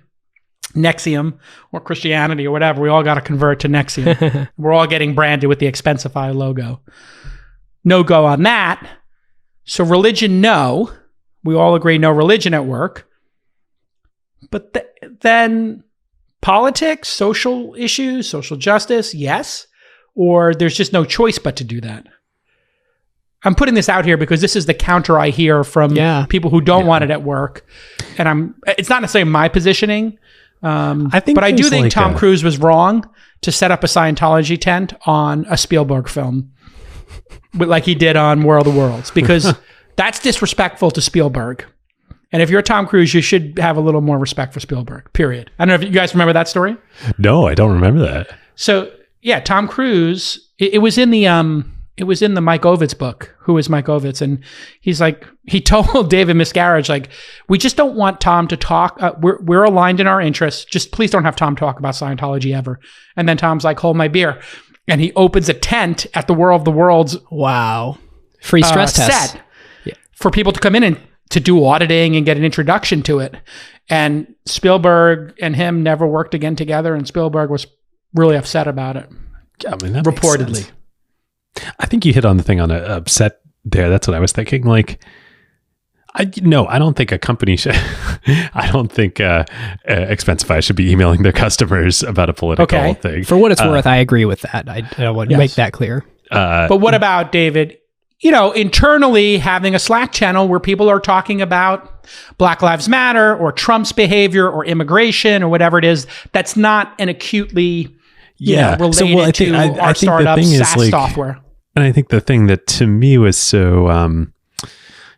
Nexium, or Christianity, or whatever. We all got to convert to Nexium. We're all getting branded with the Expensify logo. No go on that. So religion, no. We all agree no religion at work. But then politics, social issues, social justice, yes. Or there's just no choice but to do that. I'm putting this out here because this is the counter I hear from people who don't want it at work. And it's not necessarily my positioning. I do think Tom Cruise was wrong to set up a Scientology tent on a Spielberg film, like he did on War of the Worlds, because that's disrespectful to Spielberg. And if you're Tom Cruise, you should have a little more respect for Spielberg, period. I don't know if you guys remember that story. No, I don't remember that. So yeah, Tom Cruise, it was in the Mike Ovitz book, Who is Mike Ovitz? And he's like, he told David Miscavige, like, we just don't want Tom to talk. We're aligned in our interests. Just please don't have Tom talk about Scientology ever. And then Tom's like, hold my beer. And he opens a tent at the War of the Worlds. Wow. Free stress test. Set for people to come in and to do auditing and get an introduction to it. And Spielberg and him never worked again together. And Spielberg was really upset about it. I mean, that reportedly. I think you hit on the thing on upset there. That's what I was thinking. Like, I don't think a company should. I don't think Expensify should be emailing their customers about a political thing. For what it's worth, I agree with that. I want to make that clear. But what about, David, internally having a Slack channel where people are talking about Black Lives Matter or Trump's behavior or immigration or whatever it is, that's not an acutely related to our startup SaaS software. And I think the thing that to me was so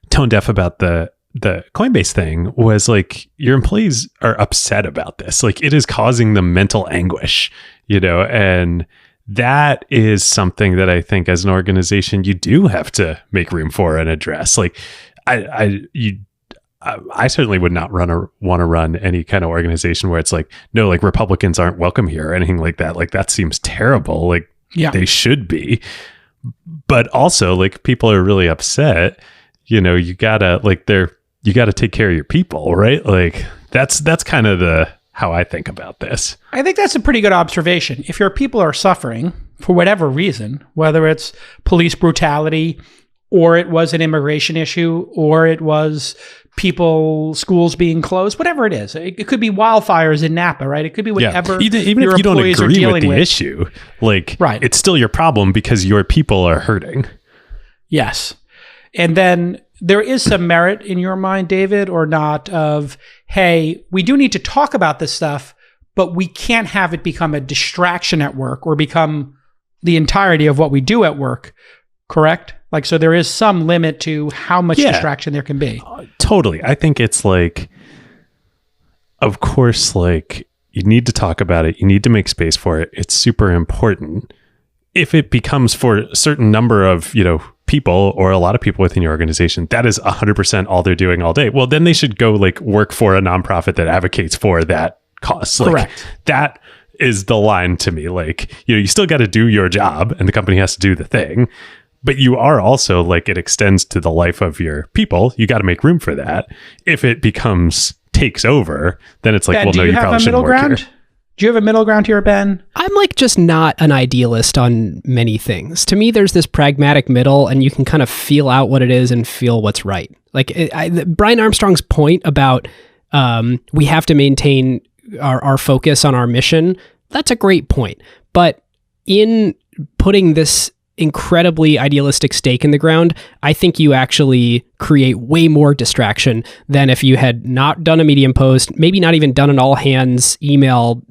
tone deaf about the Coinbase thing was like, your employees are upset about this. Like, it is causing them mental anguish, and that is something that I think as an organization, you do have to make room for and address. Like, I certainly would not want to run any kind of organization where it's like, no, like Republicans aren't welcome here or anything like that. Like, that seems terrible. Like, they should be. But also, like, people are really upset. You gotta take care of your people, right? Like, that's kind of how I think about this. I think that's a pretty good observation. If your people are suffering for whatever reason, whether it's police brutality, or it was an immigration issue, or it was schools being closed, whatever it is. It could be wildfires in Napa, right? It could be whatever. Even if you don't agree with the issue, like, it's still your problem because your people are hurting. Yes. And then there is some merit in your mind, David, or not, of, hey, we do need to talk about this stuff, but we can't have it become a distraction at work or become the entirety of what we do at work, correct? Like, so there is some limit to how much distraction there can be. Totally. I think it's like, of course, like, you need to talk about it. You need to make space for it. It's super important. If it becomes for a certain number of, people or a lot of people within your organization, that is 100% all they're doing all day. Well, then they should go like work for a nonprofit that advocates for that cause. Like, correct. That is the line to me. Like, you still got to do your job and the company has to do the thing, but you are also like, it extends to the life of your people. You got to make room for that. If it takes over, then it's like, Ben, well, no, you probably shouldn't work here. Do you have a middle ground here, Ben? I'm like just not an idealist on many things. To me, there's this pragmatic middle, and you can kind of feel out what it is and feel what's right. Like Brian Armstrong's point about we have to maintain our focus on our mission, that's a great point. But in putting this incredibly idealistic stake in the ground, I think you actually create way more distraction than if you had not done a Medium post, maybe not even done an all hands email,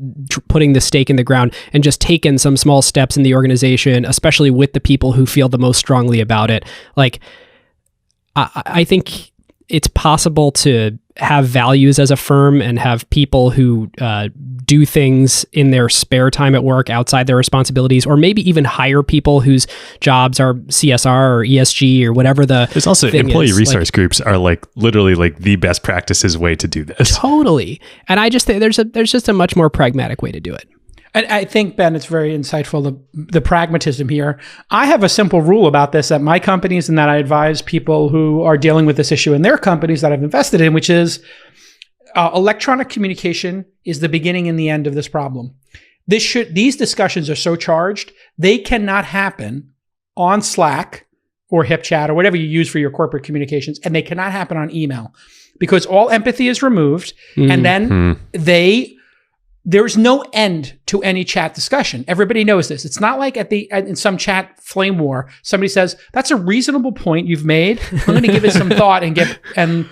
putting the stake in the ground and just taken some small steps in the organization, especially with the people who feel the most strongly about it. Like, I think it's possible to have values as a firm and have people who do things in their spare time at work outside their responsibilities, or maybe even hire people whose jobs are CSR or ESG or whatever There's also employee resource groups are like literally like the best practices way to do this. Totally. And I just think there's just a much more pragmatic way to do it. And I think, Ben, it's very insightful, the pragmatism here. I have a simple rule about this at my companies and that I advise people who are dealing with this issue in their companies that I've invested in, which is electronic communication is the beginning and the end of this problem. These discussions are so charged, they cannot happen on Slack or HipChat or whatever you use for your corporate communications, and they cannot happen on email because all empathy is removed, and then there's no end to any chat discussion. Everybody knows this. It's not like in some chat flame war, somebody says, that's a reasonable point you've made. I'm going to give it some thought and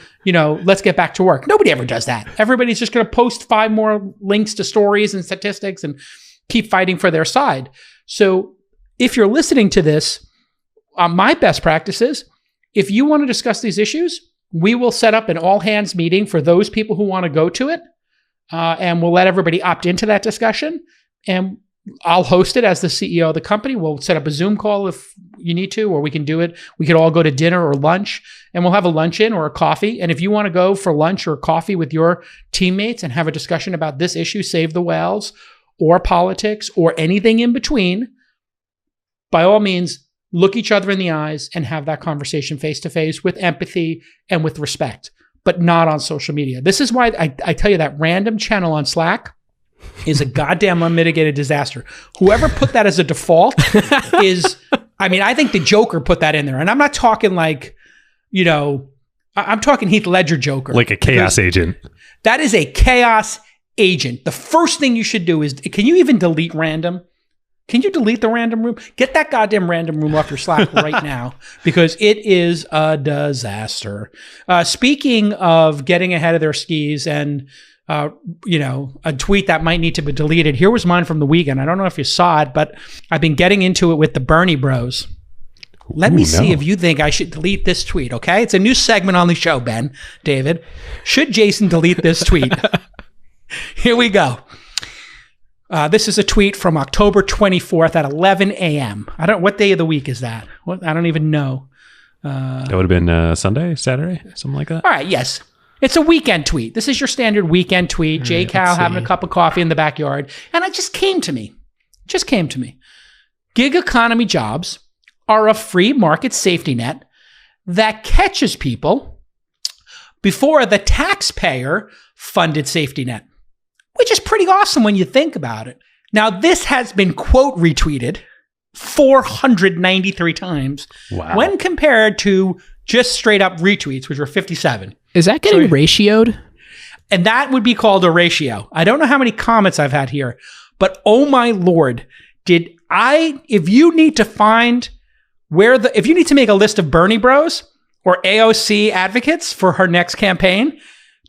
let's get back to work. Nobody ever does that. Everybody's just going to post 5 more links to stories and statistics and keep fighting for their side. So if you're listening to this, my best practice is, if you want to discuss these issues, we will set up an all hands meeting for those people who want to go to it. And we'll let everybody opt into that discussion, and I'll host it as the CEO of the company. We'll set up a Zoom call if you need to, or we can do it. We could all go to dinner or lunch, and we'll have a luncheon or a coffee. And if you want to go for lunch or coffee with your teammates and have a discussion about this issue, save the whales, or politics, or anything in between, by all means, look each other in the eyes and have that conversation face to face with empathy and with respect, but not on social media. This is why I tell you that random channel on Slack is a goddamn unmitigated disaster. Whoever put that as a default I think the Joker put that in there. And I'm not talking like, I'm talking Heath Ledger Joker. Like a chaos agent. That is a chaos agent. The first thing you should do is, can you even delete random? Can you delete the random room? Get that goddamn random room off your Slack right now, because it is a disaster. Speaking of getting ahead of their skis and, a tweet that might need to be deleted. Here was mine from the weekend. I don't know if you saw it, but I've been getting into it with the Bernie bros. Let me see if you think I should delete this tweet, okay? It's a new segment on the show, Ben, David. Should Jason delete this tweet? Here we go. This is a tweet from October 24th at 11 a.m. What day of the week is that? I don't even know. That would have been Sunday, Saturday, something like that. All right, yes. It's a weekend tweet. This is your standard weekend tweet. J. Cal having a cup of coffee in the backyard. And it just came to me. Gig economy jobs are a free market safety net that catches people before the taxpayer-funded safety net, which is pretty awesome when you think about it. Now, this has been quote retweeted 493 times when compared to just straight up retweets, which were 57. Is that getting ratioed? And that would be called a ratio. I don't know how many comments I've had here, but oh my Lord, if you need to find if you need to make a list of Bernie bros or AOC advocates for her next campaign,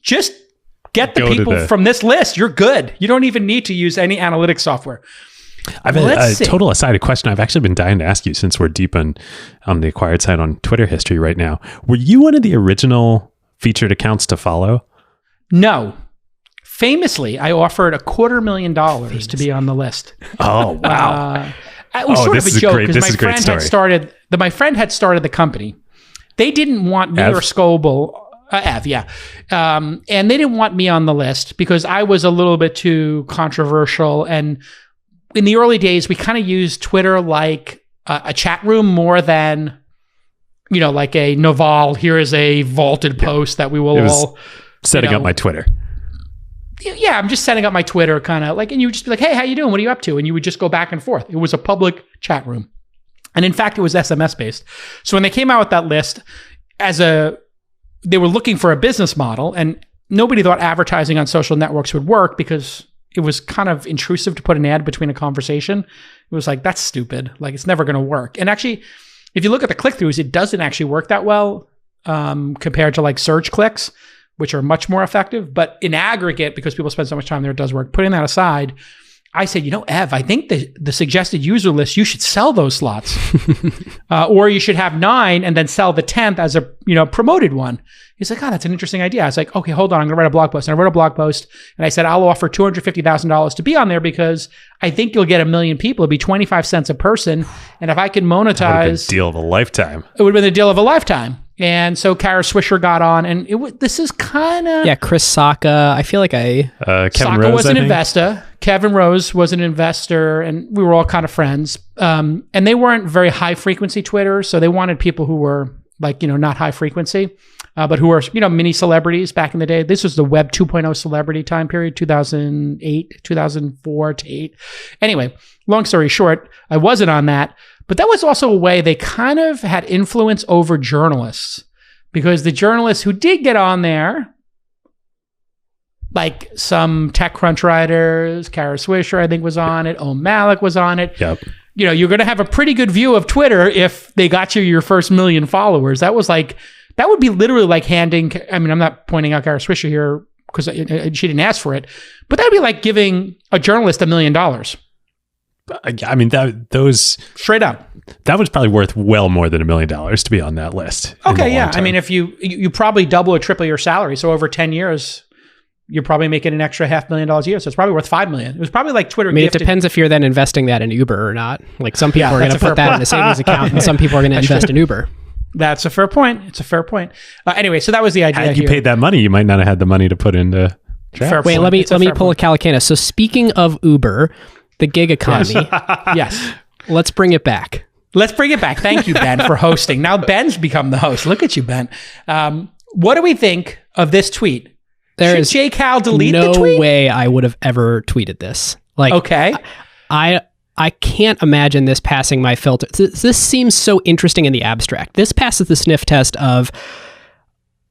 just get the people from this list. You're good. You don't even need to use any analytics software. I've a total aside, a question I've actually been dying to ask you since we're deep on the acquired side on Twitter history right now. Were you one of the original featured accounts to follow? No. Famously, I offered $250,000 to be on the list. Oh, wow. It was sort of a joke because my friend had started the company. They didn't want me or Scoble. Ev, yeah. And they didn't want me on the list because I was a little bit too controversial. And in the early days, we kind of used Twitter like a chat room more than, like a Naval, here is a vaulted post that we will all... Setting up my Twitter. Yeah, I'm just setting up my Twitter kind of like, and you would just be like, hey, how you doing? What are you up to? And you would just go back and forth. It was a public chat room. And in fact, it was SMS based. So when they came out with that list, they were looking for a business model, and nobody thought advertising on social networks would work because it was kind of intrusive to put an ad between a conversation. It was like, that's stupid. Like, it's never going to work. And actually, if you look at the click-throughs, it doesn't actually work that well compared to like search clicks, which are much more effective. But in aggregate, because people spend so much time there, it does work. Putting that aside, I said, Ev, I think the suggested user list, you should sell those slots. Or you should have 9 and then sell the 10th as a promoted one. He's like, that's an interesting idea. I was like, okay, hold on, I'm going to write a blog post. And I wrote a blog post and I said, I'll offer $250,000 to be on there because I think you'll get 1 million people. It'd be 25 cents a person. And if I can monetize... That would have been a deal of a lifetime. It would have been the deal of a lifetime. And so Kara Swisher got on, and this is kind of... Yeah, Chris Sacca. I feel like Kevin Sacca was an investor. Kevin Rose was an investor, and we were all kind of friends. And they weren't very high-frequency Twitter, so they wanted people who were, not high-frequency, but who were, mini celebrities back in the day. This was the Web 2.0 celebrity time period, 2008, 2004 to 8. Anyway, long story short, I wasn't on that. But that was also a way they kind of had influence over journalists, because the journalists who did get on there, like some TechCrunch writers, Kara Swisher, I think was on it, O'Malley was on it. Yep. You're going to have a pretty good view of Twitter if they got you your first 1 million followers. That would be literally like handing, I'm not pointing out Kara Swisher here because she didn't ask for it, but that would be like giving a journalist $1 million. I mean, those straight up, that was probably worth well more than $1 million to be on that list. Okay, yeah. I mean, if you probably double or triple your salary, so over 10 years, you're probably making an extra $500,000 a year. So it's probably worth $5 million. It was probably like Twitter. It depends if you're then investing that in Uber or not. Like some people are going to put that in a savings account, and some people are going to invest in Uber. That's a fair point. It's a fair point. Anyway, so that was the idea. Had you paid that money, you might not have had the money to put into. Wait, let me pull a Calacana. So speaking of Uber. The gig economy. Yes. Let's bring it back. Thank you, Ben, for hosting. Now Ben's become the host. Look at you, Ben. What do we think of this tweet? Should J. Cal delete the tweet? No way I would have ever tweeted this. Okay. I can't imagine this passing my filter. This seems so interesting in the abstract. This passes the sniff test of...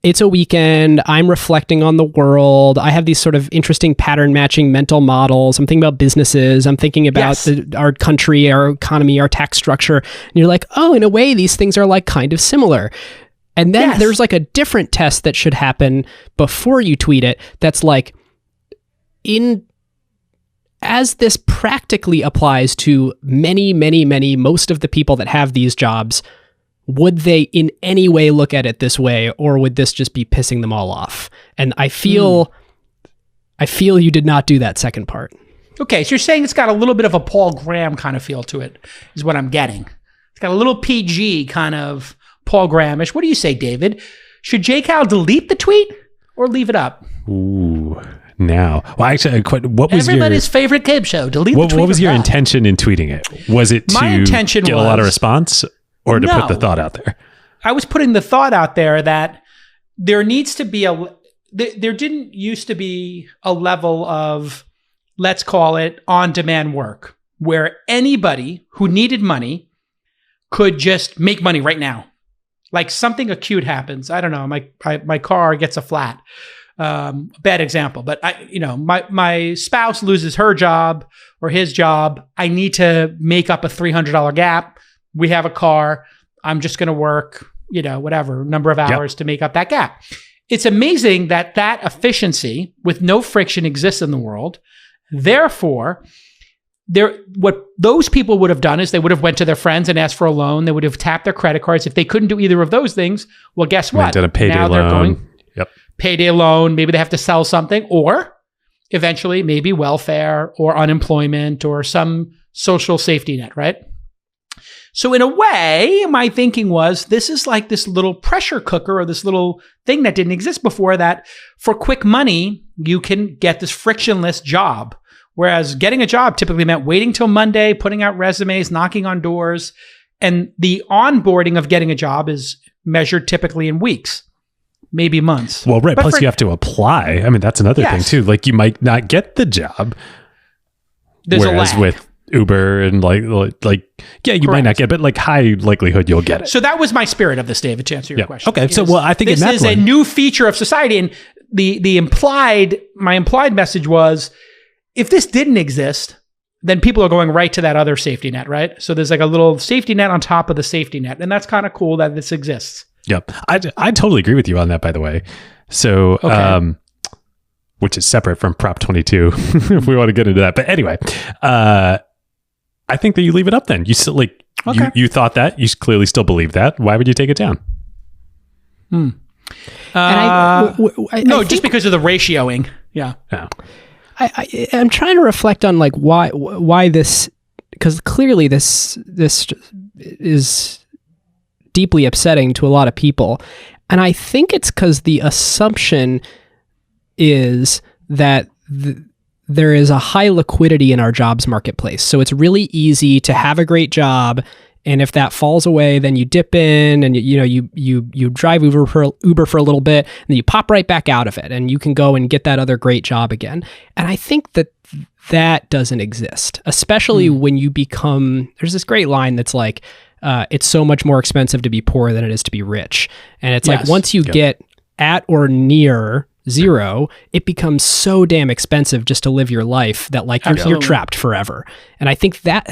It's a weekend. I'm reflecting on the world. I have these sort of interesting pattern matching mental models. I'm thinking about businesses. I'm thinking about our country, our economy, our tax structure. And you're like, oh, in a way, these things are like kind of similar. And then there's like a different test that should happen before you tweet it. That's like, as this practically applies to many, most of the people that have these jobs, would they in any way look at it this way, or would this just be pissing them all off? And I feel you did not do that second part. Okay, so you're saying it's got a little bit of a Paul Graham kind of feel to it, is what I'm getting. It's got a little PG kind of Paul Grahamish. What do you say, David? Should JCal delete the tweet or leave it up? Ooh, now. Well, actually, what was everybody's favorite game show? Delete the tweet. What was your intention in tweeting it? Was it to get a lot of response, or to put the thought out there? I was putting the thought out there that there needs to be there didn't used to be a level of, let's call it, on-demand work, where anybody who needed money could just make money right now. Like something acute happens. I don't know. My car gets a flat. Bad example, but my spouse loses her job or his job. I need to make up a $300 gap. We have a car. I'm just going to work, whatever number of hours to make up that gap. It's amazing that efficiency with no friction exists in the world. Therefore, what those people would have done is they would have went to their friends and asked for a loan. They would have tapped their credit cards. If they couldn't do either of those things, well, guess what? They did a payday loan. Payday loan. Maybe they have to sell something, or eventually maybe welfare or unemployment or some social safety net, right? So in a way, my thinking was, this is like this little pressure cooker or this little thing that didn't exist before, that for quick money, you can get this frictionless job. Whereas getting a job typically meant waiting till Monday, putting out resumes, knocking on doors. And the onboarding of getting a job is measured typically in weeks, maybe months. Well, right. Plus you have to apply. I mean, that's another thing too. Like you might not get the job. There's a lag. With Uber and you might not get it, but like high likelihood you'll get it. So that was my spirit of this, David, to answer your question. Okay. So, I think this is a new feature of society. And my implied message was, if this didn't exist, then people are going right to that other safety net, right? So there's like a little safety net on top of the safety net. And that's kind of cool that this exists. Yep. I totally agree with you on that, by the way. So, which is separate from Prop 22, if we want to get into that. But anyway, I think that you leave it up then. You still you thought that. You clearly still believe that. Why would you take it down? Just because of the ratioing. Yeah. Yeah. I'm trying to reflect on like why this, because clearly this is deeply upsetting to a lot of people, and I think it's because the assumption is that there is a high liquidity in our jobs marketplace, so it's really easy to have a great job. And if that falls away, then you dip in and you drive Uber for a little bit, and then you pop right back out of it, and you can go and get that other great job again. And I think that doesn't exist, especially when you become. There's this great line that's like, "It's so much more expensive to be poor than it is to be rich," and it's like once you get at or near zero, it becomes so damn expensive just to live your life that like you're trapped forever. And I think that,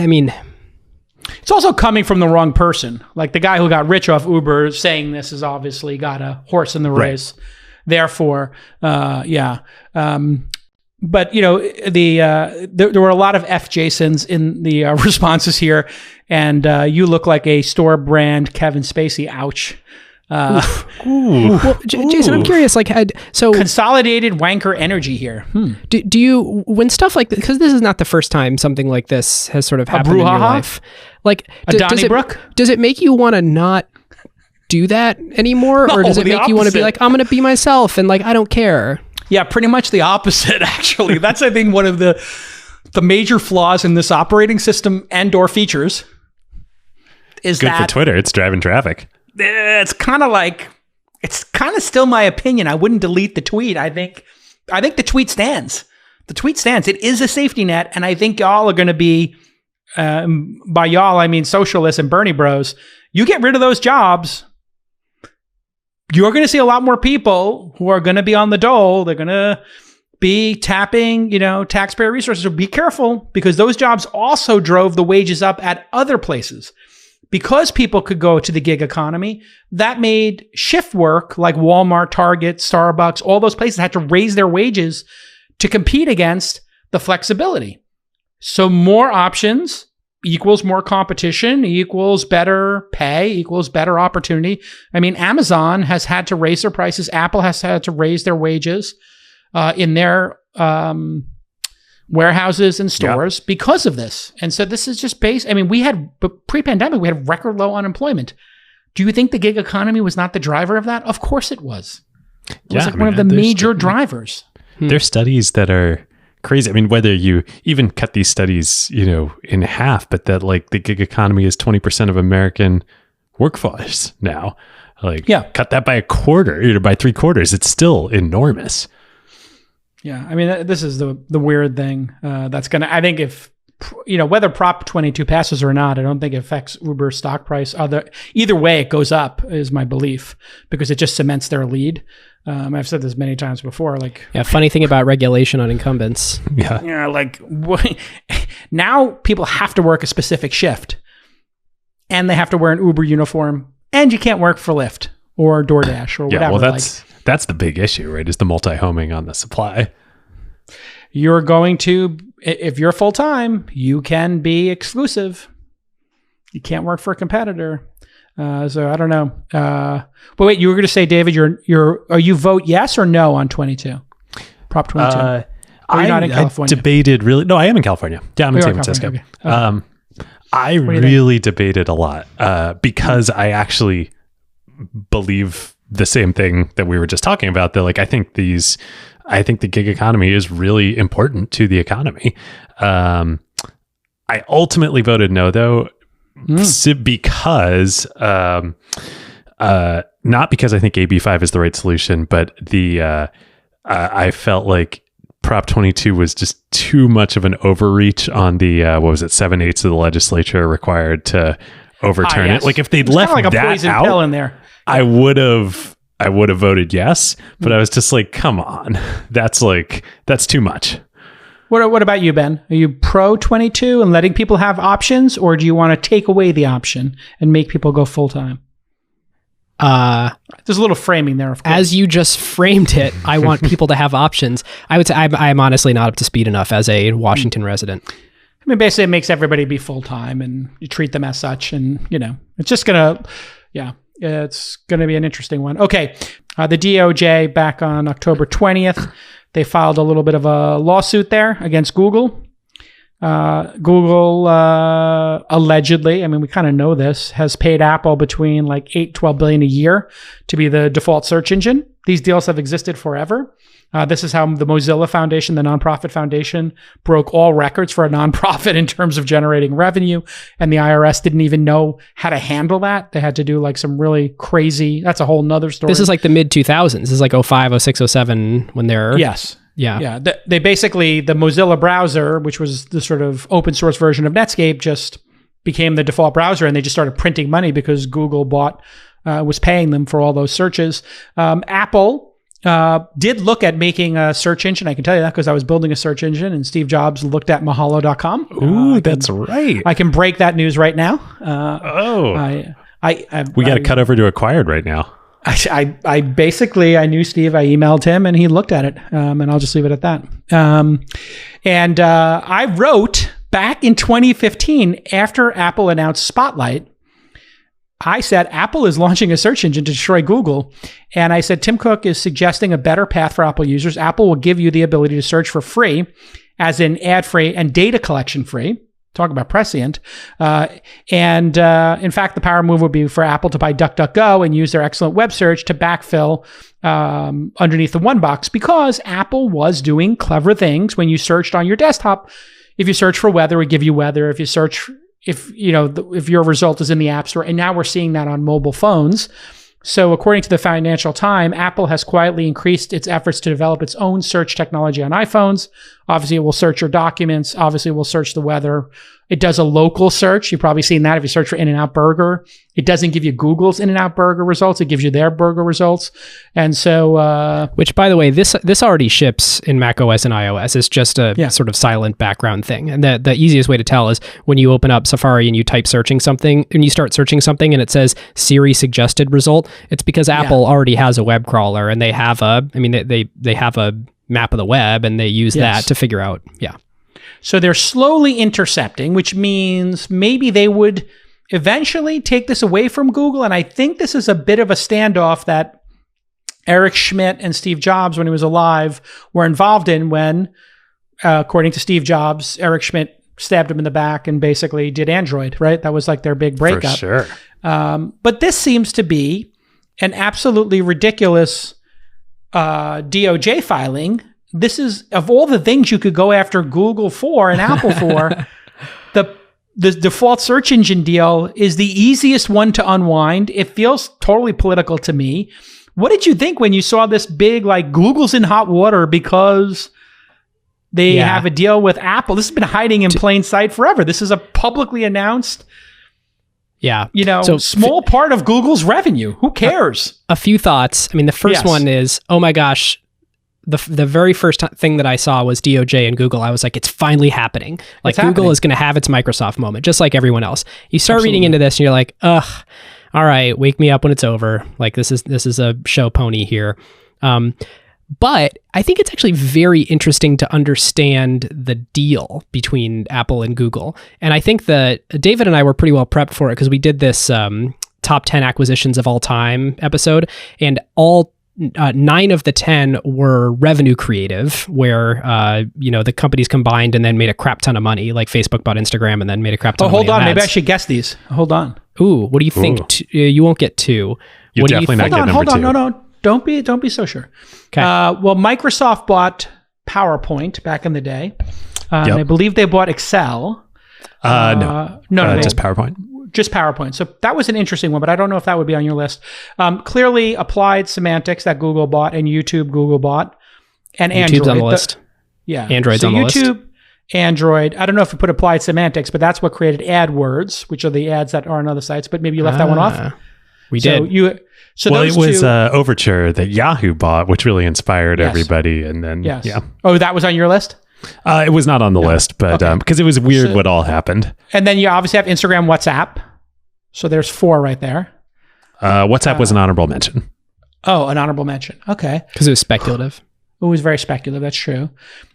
it's also coming from the wrong person. Like the guy who got rich off Uber saying this has obviously got a horse in the race. Right. Therefore, But there were a lot of F. Jasons in the responses here, and you look like a store brand Kevin Spacey. Ouch. Well, Jason, I'm curious, so consolidated wanker energy here. Do you, when stuff like this, because this is not the first time something like this has sort of happened in your life, like does it make you want to not do that anymore, or does it make you want to be like, I'm going to be myself and like I don't care? Yeah, pretty much the opposite. Actually, that's I think one of the major flaws in this operating system and/or features is good for Twitter. It's driving traffic. It's kind of still my opinion. I wouldn't delete the tweet. I think the tweet stands. The tweet stands. It is a safety net, and I think y'all are going to be, by y'all I mean socialists and Bernie bros. You get rid of those jobs, you're going to see a lot more people who are going to be on the dole. They're going to be tapping, taxpayer resources. So be careful, because those jobs also drove the wages up at other places. Because people could go to the gig economy, that made shift work like Walmart, Target, Starbucks, all those places had to raise their wages to compete against the flexibility. So more options equals more competition, equals better pay, equals better opportunity. I mean, Amazon has had to raise their prices. Apple has had to raise their wages in their warehouses and stores because of this. And so this is just based. I mean, pre-pandemic, we had record low unemployment. Do you think the gig economy was not the driver of that? Of course it was. It was one of the major drivers. There's studies that are crazy. I mean, whether you even cut these studies, in half, but that like the gig economy is 20% of American workforce now. Cut that by a quarter, by 3/4, it's still enormous. Yeah, I mean, this is the weird thing that's going to, I think if, whether Prop 22 passes or not, I don't think it affects Uber's stock price. Either way, it goes up is my belief because it just cements their lead. I've said this many times before. Funny thing about regulation on incumbents. Now people have to work a specific shift and they have to wear an Uber uniform and you can't work for Lyft or DoorDash or whatever. Yeah, well, that's the big issue, right? Is the multi-homing on the supply. You're going to, if you're full-time, you can be exclusive. You can't work for a competitor. So I don't know. But wait, you were going to say, David, are you vote yes or no on 22? Prop 22. Are you not in California? I debated really. No, I am in California. Yeah, I'm in San Francisco. Okay. I really debated a lot because I actually believe the same thing that we were just talking about. That I think the gig economy is really important to the economy. I ultimately voted no, though, because not because I think AB5 is the right solution, but I felt like Prop 22 was just too much of an overreach on the 7/8 of the legislature required to overturn it. Like if they'd left like a that poison out, pill in there. I would have voted yes, but I was just like, come on, that's too much. What about you, Ben? Are you pro 22 and letting people have options, or do you want to take away the option and make people go full time? There's a little framing there, of course. As you just framed it, I want people to have options. I would say I'm honestly not up to speed enough as a Washington resident. I mean, basically, it makes everybody be full time, and you treat them as such, and it's just gonna, it's gonna be an interesting one. Okay, the DOJ back on October 20th, they filed a little bit of a lawsuit there against Google. Google allegedly, I mean, we kind of know this, has paid Apple between $8-12 billion a year to be the default search engine. These deals have existed forever. This is how the Mozilla Foundation, the nonprofit foundation, broke all records for a nonprofit in terms of generating revenue. And the IRS didn't even know how to handle that. They had to do some really crazy, that's a whole nother story. This is the mid 2000s. This is 05, 06, 07 when they're... Yes. Yeah. They basically, the Mozilla browser, which was the sort of open source version of Netscape, just became the default browser, and they just started printing money because Google was paying them for all those searches. Apple did look at making a search engine. I can tell you that because I was building a search engine, and Steve Jobs looked at Mahalo.com. Ooh, that's right. I can break that news right now. We got to cut over to Acquired right now. I basically knew Steve. I emailed him and he looked at it, and I'll just leave it at that. I wrote back in 2015 after Apple announced Spotlight. I said Apple is launching a search engine to destroy Google, and I said Tim Cook is suggesting a better path for Apple users. Apple will give you the ability to search for free, as in ad-free and data collection free. Talk about prescient. In fact, the power move would be for Apple to buy DuckDuckGo and use their excellent web search to backfill underneath the one box, because Apple was doing clever things when you searched on your desktop. If you search for weather, it would give you weather. If you search, if your result is in the App Store, and now we're seeing that on mobile phones. So according to the Financial Times, Apple has quietly increased its efforts to develop its own search technology on iPhones. Obviously, it will search your documents. Obviously, it will search the weather. It does a local search. You've probably seen that if you search for In-N-Out Burger. It doesn't give you Google's In-N-Out Burger results. It gives you their burger results. And so... which, by the way, this already ships in macOS and iOS. It's just a sort of silent background thing. And the easiest way to tell is when you open up Safari and you type searching something, and you start searching something and it says Siri suggested result, it's because Apple already has a web crawler, and they have they have a map of the web, and they use that to figure out, So they're slowly intercepting, which means maybe they would eventually take this away from Google. And I think this is a bit of a standoff that Eric Schmidt and Steve Jobs, when he was alive, were involved in when, according to Steve Jobs, Eric Schmidt stabbed him in the back and basically did Android, right? That was like their big breakup. For sure. But this seems to be an absolutely ridiculous DOJ filing. This is, of all the things you could go after Google for and Apple for, the default search engine deal is the easiest one to unwind. It feels totally political to me. What did you think when you saw this big, like, Google's in hot water because they have a deal with Apple? This has been hiding in plain sight forever. This is a publicly announced, small part of Google's revenue. Who cares? A few thoughts. I mean, the first one is, oh my gosh, the very first thing that I saw was DOJ and Google. I was like, it's finally happening. Like, Google is going to have its Microsoft moment, just like everyone else. You start reading into this and you're like, ugh, all right, wake me up when it's over. Like, this is a show pony here. But I think it's actually very interesting to understand the deal between Apple and Google. And I think that David and I were pretty well prepped for it because we did this top 10 acquisitions of all time episode, and all 9 of the 10 were revenue creative, where the companies combined and then made a crap ton of money. Like Facebook bought Instagram and then made a crap ton of money. Hold on, maybe I should guess these. Hold on. Ooh, what do you think? You won't get 2. You're definitely not getting number 2. No. Don't be so sure. Okay. Well, Microsoft bought PowerPoint back in the day. And I believe they bought Excel. No, just PowerPoint. Just PowerPoint. So that was an interesting one, but I don't know if that would be on your list. Clearly, Applied Semantics that Google bought, and YouTube Google bought, and Android. YouTube's on the list. Android's on the list. YouTube, Android. I don't know if you put Applied Semantics, but that's what created AdWords, which are the ads that are on other sites. But maybe you left that one off. We did. It was Overture that Yahoo bought, which really inspired everybody. And then, Oh, that was on your list? It was not on the list, but because it was weird what all happened. And then you obviously have Instagram, WhatsApp. So there's 4 right there. WhatsApp was an honorable mention. Oh, an honorable mention. Okay. Because it was speculative. It was very speculative. That's true.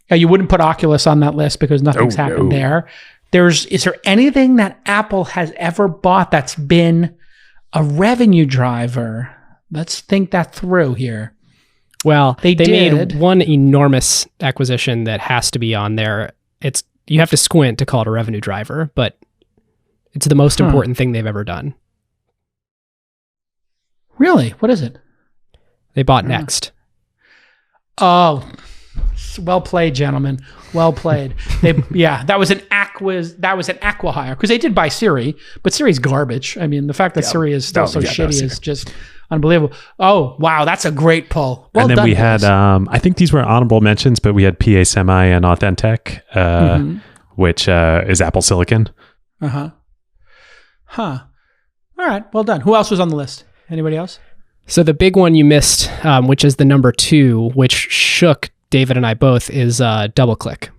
You wouldn't put Oculus on that list because nothing's happened there. Is there anything that Apple has ever bought that's been a revenue driver? Let's think that through here. Well, they made one enormous acquisition that has to be on there. You have to squint to call it a revenue driver, but it's the most important thing they've ever done. Really? What is it? They bought Next. Oh, well played, gentlemen. Well played. That was an acqui-hire because they did buy Siri, but Siri's garbage. I mean, the fact that Siri is still shitty is just unbelievable. Oh, wow, that's a great pull. Well and then done, we had, I think these were honorable mentions, but we had PA Semi and Authentic, which is Apple Silicon. Huh. All right, well done. Who else was on the list? Anybody else? So the big one you missed, which is the number 2, which shook David and I both, is DoubleClick.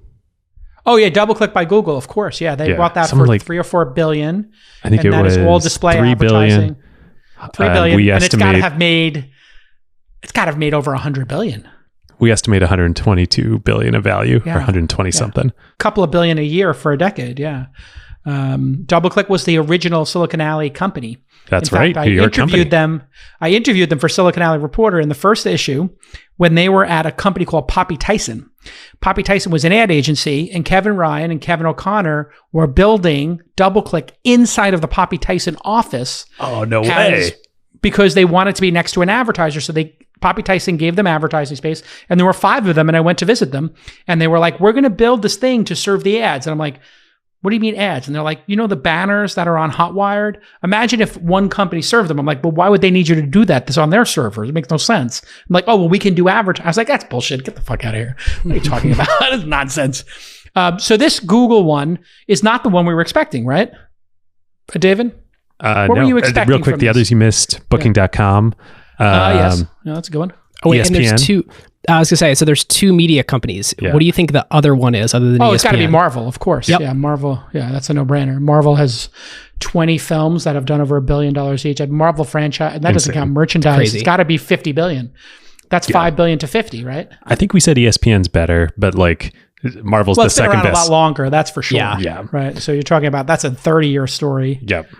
Oh yeah, DoubleClick by Google, of course. Yeah, they bought that for like 3 or 4 billion. I think and it was all display 3 advertising. billion. 3 billion, and it's got to have made over 100 billion. We estimate 122 billion of value, or 120 something. A couple of billion a year for a decade. Yeah. DoubleClick was the original Silicon Alley company. That's In fact, right. I interviewed them for Silicon Alley Reporter in the first issue when they were at a company called Poppy Tyson. Poppy Tyson was an ad agency, and Kevin Ryan and Kevin O'Connor were building DoubleClick inside of the Poppy Tyson office. Oh, no way. Because they wanted to be next to an advertiser. So Poppy Tyson gave them advertising space, and there were 5 of them, and I went to visit them, and they were like, we're going to build this thing to serve the ads. And I'm like, what do you mean ads? And they're like, the banners that are on Hotwired? Imagine if one company served them. I'm like, well, why would they need you to do that? That's on their servers. It makes no sense. I'm like, oh, well, we can do advertising. I was like, that's bullshit. Get the fuck out of here. What are you talking about? It's nonsense. So this Google one is not the one we were expecting, right? David? What were you expecting? Real quick, the others you missed, Booking.com. Yes. No, that's a good one. Oh, wait, ESPN. and there's 2. I was going to say, so there's 2 media companies. Yeah. What do you think the other one is other than ESPN? Oh, it's got to be Marvel, of course. Yep. Yeah, Marvel. Yeah, that's a no-brainer. Marvel has 20 films that have done over $1 billion each. A Marvel franchise, and that doesn't count merchandise. It's got to be 50 billion. That's 5 billion to 50, right? I think we said ESPN's better, but like Marvel's Well, the it's been second around best. a lot longer, that's for sure. Yeah. Right. So you're talking about that's a 30-year story. Yep.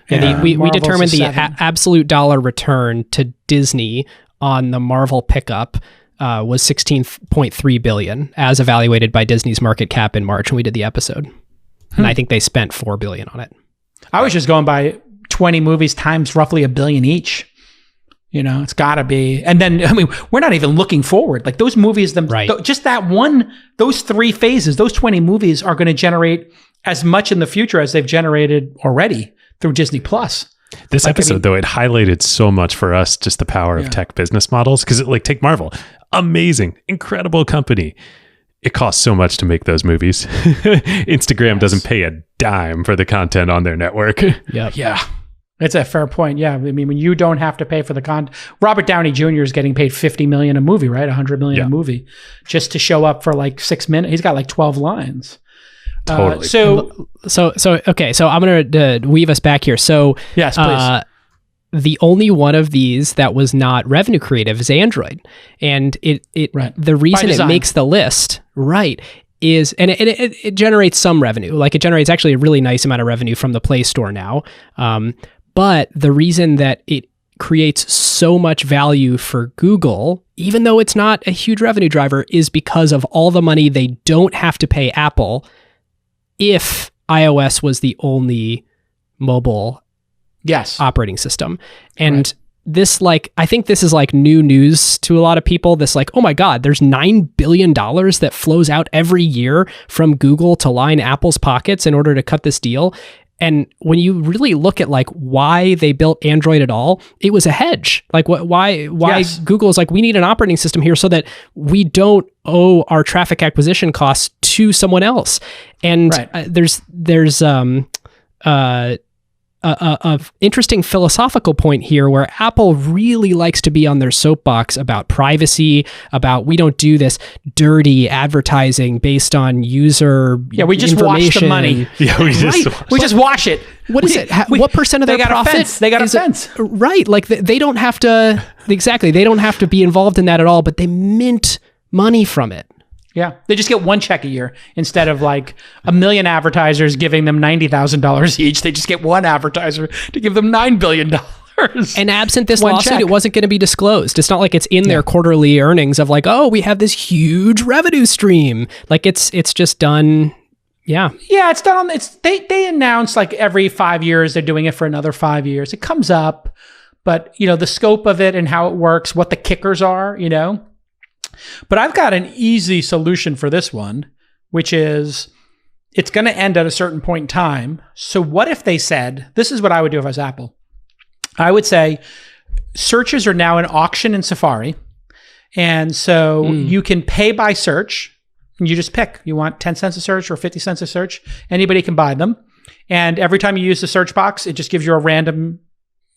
Yeah, we Marvel's determined a the 7. absolute dollar return to Disney on the Marvel pickup was $16.3 billion, as evaluated by Disney's market cap in March when we did the episode. And I think they spent $4 billion on it. I was just going by 20 movies times roughly $1 billion each. It's got to be. And then, I mean, we're not even looking forward. Like those movies, just that one, those 3 phases, those 20 movies are going to generate as much in the future as they've generated already through Disney Plus. This episode, though, it highlighted so much for us, just the power of tech business models. Because, take Marvel, amazing, incredible company. It costs so much to make those movies. Instagram doesn't pay a dime for the content on their network. Yep. Yeah. It's a fair point. Yeah. I mean, when you don't have to pay for the content, Robert Downey Jr. is getting paid $50 million a movie, right? $100 million a movie just to show up for like 6 minutes. He's got like 12 lines. Totally. Okay. So I'm going to weave us back here. So yes, please. The only one of these that was not revenue creative is Android. And the reason it makes the list, is, and it generates some revenue. Like it generates actually a really nice amount of revenue from the Play Store now. But the reason that it creates so much value for Google, even though it's not a huge revenue driver, is because of all the money they don't have to pay Apple if iOS was the only mobile operating system. And this, I think this is like new news to a lot of people. This oh my God, there's $9 billion that flows out every year from Google to line Apple's pockets in order to cut this deal. And when you really look at why they built Android at all, it was a hedge. Why Google's we need an operating system here so that we don't owe our traffic acquisition costs to someone else. And there's a interesting philosophical point here where Apple really likes to be on their soapbox about privacy, about we don't do this dirty advertising based on user we just wash the money. Yeah, we just wash it. What is it? What percent of their profit? They got a fence. Right. They don't have to, exactly. They don't have to be involved in that at all, but they mint money from it. Yeah. They just get 1 check a year instead of a million advertisers giving them $90,000 each. They just get one advertiser to give them $9 billion. And absent this lawsuit, it wasn't going to be disclosed. It's not like it's in their quarterly earnings of we have this huge revenue stream. It's just done. Yeah. Yeah. It's done on, they announce every 5 years, they're doing it for another 5 years. It comes up, but the scope of it and how it works, what the kickers are, But I've got an easy solution for this one, which is it's going to end at a certain point in time. So what if they said, this is what I would do if I was Apple. I would say searches are now an auction in Safari. And so you can pay by search. And you just pick. You want 10 cents a search or 50 cents a search. Anybody can buy them. And every time you use the search box, it just gives you a random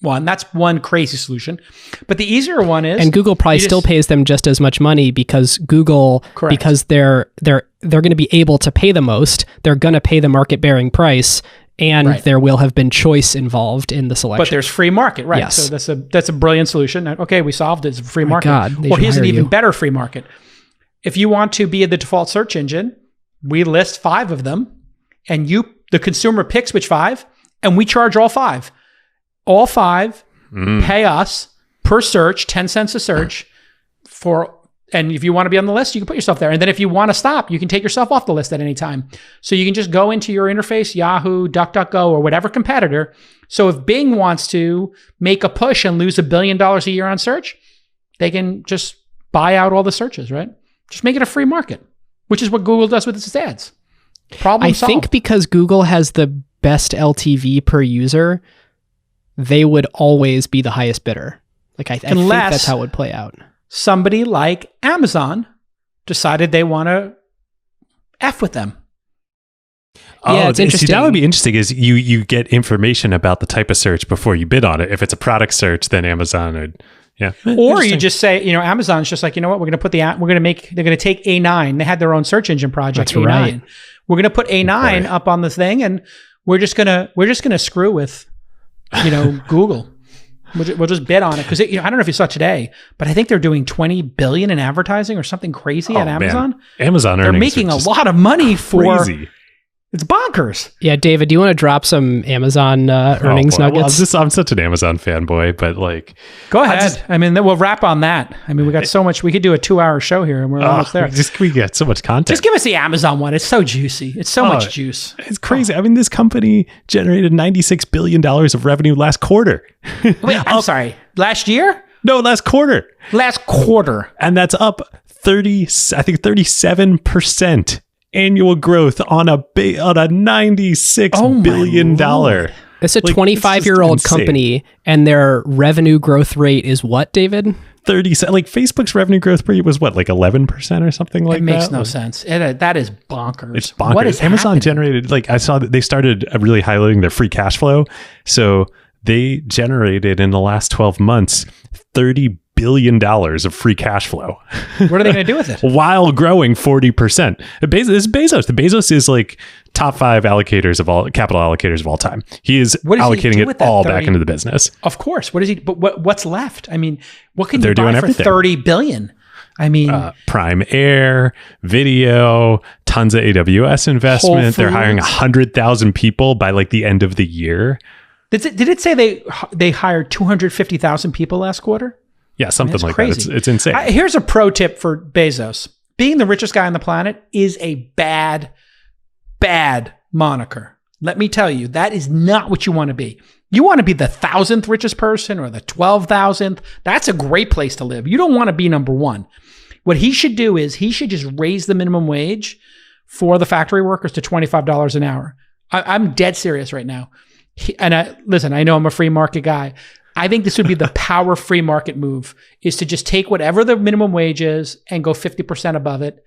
one. That's one crazy solution. But the easier one is, and Google probably still pays them just as much money because because they're going to be able to pay the most. They're going to pay the market bearing price, and there will have been choice involved in the selection. But there's free market, right? Yes. So that's a brilliant solution. Okay, we solved it. It's a free market. God, or here's an even better free market. If you want to be the default search engine, we list 5 of them, and the consumer picks which 5, and we charge all 5. All 5 pay us per search, 10 cents a search and if you want to be on the list, you can put yourself there. And then if you want to stop, you can take yourself off the list at any time. So you can just go into your interface, Yahoo, DuckDuckGo, or whatever competitor. So if Bing wants to make a push and lose $1 billion a year on search, they can just buy out all the searches, right? Just make it a free market, which is what Google does with its ads. Problem solved. I think because Google has the best LTV per user, they would always be the highest bidder. I think that's how it would play out. Somebody like Amazon decided they want to F with them. Yeah, it's interesting. See, that would be interesting is you get information about the type of search before you bid on it. If it's a product search, then Amazon would, Or you just say, Amazon's just we're going to put they're going to take A9. They had their own search engine project, That's A9. Right. We're going to put A9 up on the thing, and we're just going to screw with Google. We'll just bid on it because I don't know if you saw today, but I think they're doing $20 billion in advertising or something crazy at Amazon. Man. Amazon they're earnings making a lot of money for. Crazy. It's bonkers. Yeah, David, do you want to drop some Amazon earnings nuggets? Well, I'm such an Amazon fanboy, but like, go ahead. Then we'll wrap on that. We got so much. We could do a 2-hour show here, and we're almost there. We get so much content. Just give us the Amazon one. It's so juicy. It's so much juice. It's crazy. This company generated $96 billion of revenue last quarter. Wait, I'm sorry. Last year? No, last quarter. Last quarter, and that's up 37% annual growth on a $96 billion. It's a 25-year-old company, and their revenue growth rate is what, David? 30. Like Facebook's revenue growth rate was what, like 11% or something like that? It makes no sense. That is bonkers. It's bonkers. What is Amazon happening? generated, like I saw that they started really highlighting their free cash flow. So they generated in the last 12 months $30 billion of free cash flow. What are they going to do with it? While growing 40%. This is Bezos. Bezos is like top 5 capital allocators of all time. He is allocating it all back into the business. Of course. What is he? But what's left? What can you They're buy doing for everything. $30 billion? Prime Air, video, tons of AWS investment. They're hiring 100,000 people by like the end of the year. Did it say they hired 250,000 people last quarter? Yeah, something like crazy. that. It's insane. Here's a pro tip for Bezos. Being the richest guy on the planet is a bad moniker. Let me tell you, that is not what you want to be. You want to be the 1,000th richest person or the 12,000th. That's a great place to live. You don't want to be number one. What he should do is he should just raise the minimum wage for the factory workers to $25 an hour. I'm dead serious right now. Listen, I know I'm a free market guy. I think this would be the power free market move, is to just take whatever the minimum wage is and go 50% above it.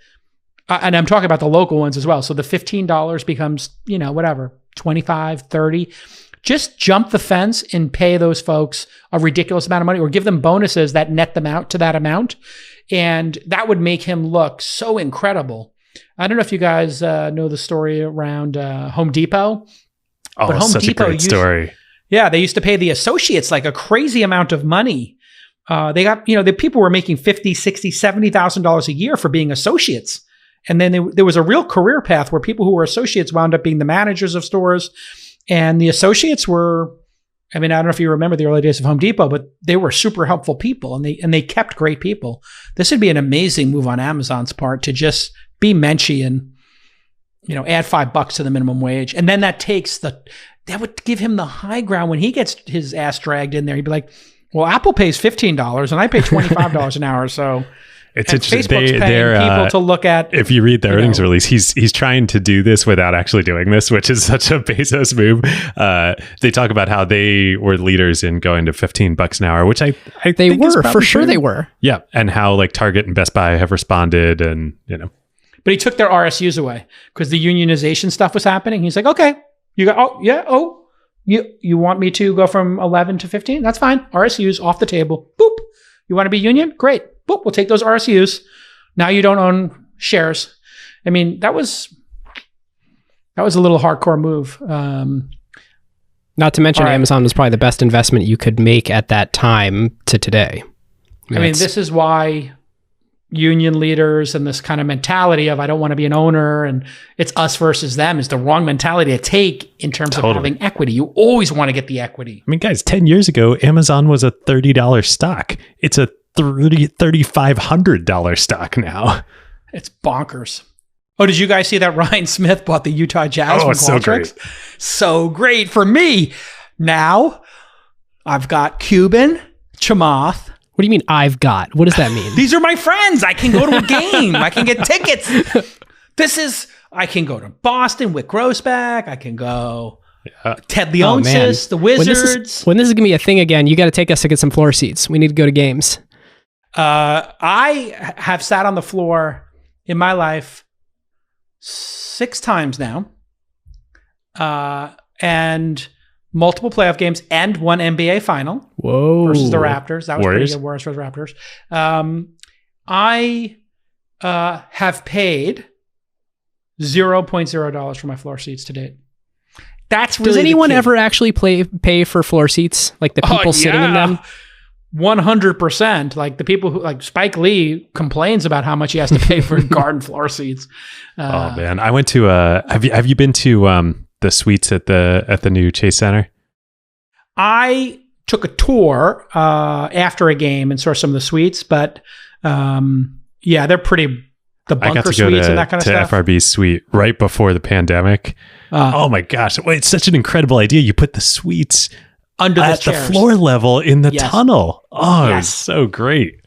And I'm talking about the local ones as well. So the $15 becomes, whatever, 25, 30. Just jump the fence and pay those folks a ridiculous amount of money, or give them bonuses that net them out to that amount. And that would make him look so incredible. I don't know if you guys know the story around Home Depot. Oh, but Home such Depot a great story. Yeah, they used to pay the associates like a crazy amount of money. They got, the people were making $50,000, $60,000, $70,000 a year for being associates. And then there was a real career path where people who were associates wound up being the managers of stores. And the associates were, I don't know if you remember the early days of Home Depot, but they were super helpful people, and they kept great people. This would be an amazing move on Amazon's part to just be menschy and, add $5 to the minimum wage. And then that would give him the high ground when he gets his ass dragged in there. He'd be like, well, Apple pays $15 and I pay $25 an hour. So it's interesting. Facebook's paying people to look at. If you read the earnings release, he's trying to do this without actually doing this, which is such a Bezos move. They talk about how they were leaders in going to $15 an hour, which I they think were is for sure. true. They were. Yeah, and how like Target and Best Buy have responded, and But he took their RSUs away because the unionization stuff was happening. He's like, okay, you got, you want me to go from 11 to 15? That's fine. RSUs off the table. Boop. You want to be union? Great. Boop. We'll take those RSUs. Now you don't own shares. That was a little hardcore move. Not to mention, right. Amazon was probably the best investment you could make at that time to today. This is why union leaders and this kind of mentality of I don't want to be an owner and it's us versus them is the wrong mentality to take in terms of having equity. You always want to get the equity. Guys, 10 years ago, Amazon was a $30 stock. It's a $3,500 stock now. It's bonkers. Oh, did you guys see that Ryan Smith bought the Utah Jazz from Qualtrics? So great for me. Now I've got Cuban, Chamath. What do you mean I've got? What does that mean? These are my friends. I can go to a game. I can get tickets. I can go to Boston with Grossback. I can go Ted Leonsis, the Wizards. When this is going to be a thing again, you got to take us to get some floor seats. We need to go to games. I have sat on the floor in my life 6 times now. And multiple playoff games and one NBA final. Whoa. Versus the Raptors. That was Warriors. pretty good. Warriors versus Raptors. I have paid $0.0 for my floor seats to date. That's really Does anyone the key. ever actually pay for floor seats? Like the people sitting in them? 100%. Like the people who, like Spike Lee complains about how much he has to pay for garden floor seats. Oh man, I went to have you been to the suites at the new Chase Center? I took a tour after a game and saw some of the suites, but yeah, they're pretty. The I got bunker to go suites to, and that kind of stuff. FRB's suite right before the pandemic. Oh my gosh, wait, it's such an incredible idea. You put the suites under at the chairs. floor level in the Yes. tunnel. Oh, Yes. it's so great.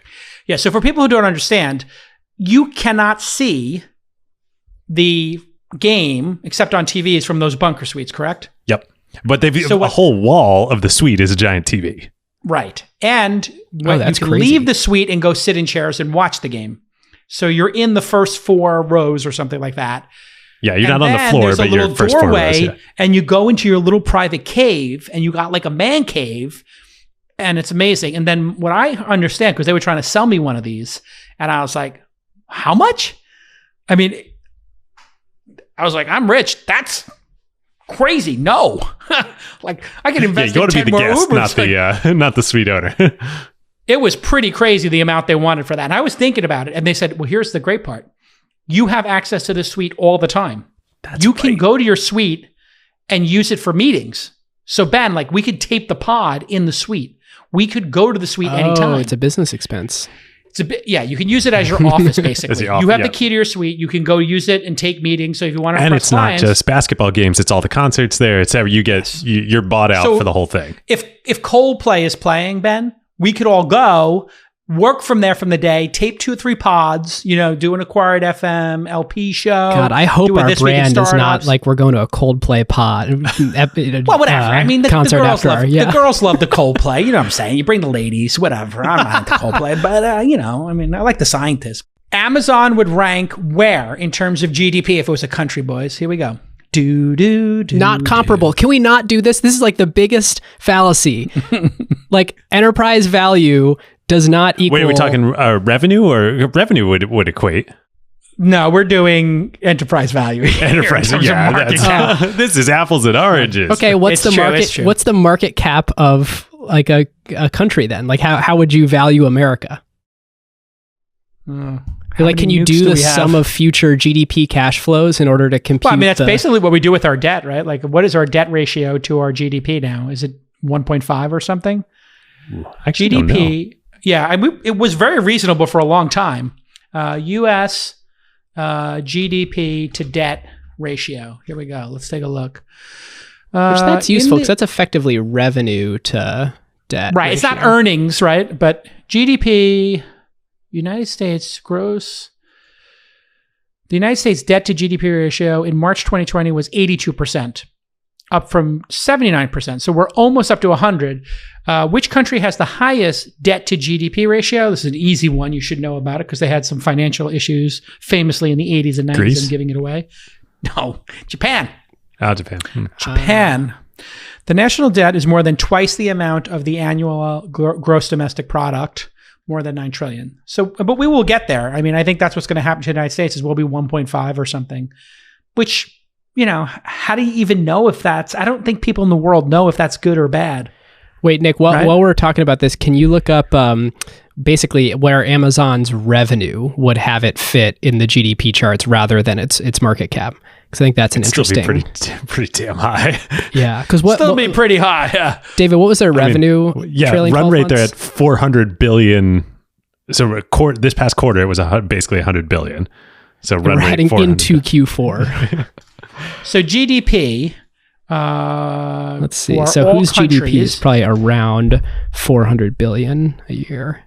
Yeah, so for people who don't understand, you cannot see the game except on TVs from those bunker suites, correct? Yep. But they've So a whole wall of the suite is a giant TV. Right. And you that's can crazy. leave the suite and go sit in chairs and watch the game. So you're in the first 4 rows or something like that. Yeah, you're And not on the then floor, there's but a you're little first 4 rows. Yeah. and you go into your little private cave, and you got like a man cave, and it's amazing. And then what I understand, because they were trying to sell me one of these, and I was like, how much? I mean, I was like, I'm rich. That's crazy. No. Like, I can Yeah, invest you in want to 10 be the more guest, Ubers. Like, not the suite owner. it was pretty crazy the amount they wanted for that. And I was thinking about it, and they said, well, here's the great part. You have access to the suite all the time. You can go to your suite and use it for meetings. So Ben, like, we could tape the pod in the suite. We could go to the suite anytime. Oh, it's a business expense. It's a bit, yeah. You can use it as your office, basically. the office, You have yeah. the key to your suite. You can go use it and take meetings. So if you want to, And it's not just basketball games; it's all the concerts there. It's you get you're bought out So for the whole thing. If Coldplay is playing, Ben, we could all go work from there from the day, tape 2 or 3 pods. You know, do an Acquired FM LP show. God, I hope do a our This Week in brand is not Startups. like we're going to a Coldplay pod. Well, whatever. I mean, the concert girls after love our, the girls love the Coldplay. You know what I'm saying? You bring the ladies, whatever. I'm not into Coldplay, but you know, I mean, I like the scientists. Amazon would rank where in terms of GDP if it was a country, boys? Here we go. Not comparable. Can we not do this? This is like the biggest fallacy. Like enterprise value does not equal. Wait, are we talking revenue or revenue would equate? No, we're doing enterprise value. Here Enterprise, in terms of yeah. market cap. This is apples and oranges. Okay, what's It's the true, market? it's true. What's the market cap of like a country then? Like how would you value America? How Like, many can you nukes do the we have? sum of future GDP cash flows in order to compute? Well, I mean, that's basically what we do with our debt, right? Like, what is our debt ratio to our GDP now? Is it 1.5 or something? Actually, don't know. GDP, yeah, it was very reasonable for a long time. U.S. GDP to debt ratio. Here we go. Let's take a look. Which that's useful because that's effectively revenue to debt. Right. It's not ratio. earnings, right? But GDP, United States gross. The United States debt to GDP ratio in March 2020 was 82%, up from 79%. So we're almost up to 100. Which country has the highest debt to GDP ratio? This is an easy one. You should know about it because they had some financial issues famously in the 80s and 90s Greece? and giving it away. No, Japan. Japan. Japan. The national debt is more than twice the amount of the annual gross domestic product, more than 9 trillion. So, but we will get there. I mean, I think that's what's going to happen to the United States is we'll be 1.5 or something, which, you know, how do you even know if that's, I don't think people in the world know if that's good or bad. Wait, Nick, while we're talking about this, can you look up basically where Amazon's revenue would have it fit in the GDP charts rather than its market cap? Because I think that's an interesting. Still be pretty damn high. Yeah, because Still be pretty high. Yeah. David, what was their revenue? trailing Run 12 rate there months? at 400 billion. So this past quarter, it was basically 100 billion. So run We're rate heading 400 into Q4. So GDP. Let's see. for So all whose GDP is countries- probably around 400 billion a year?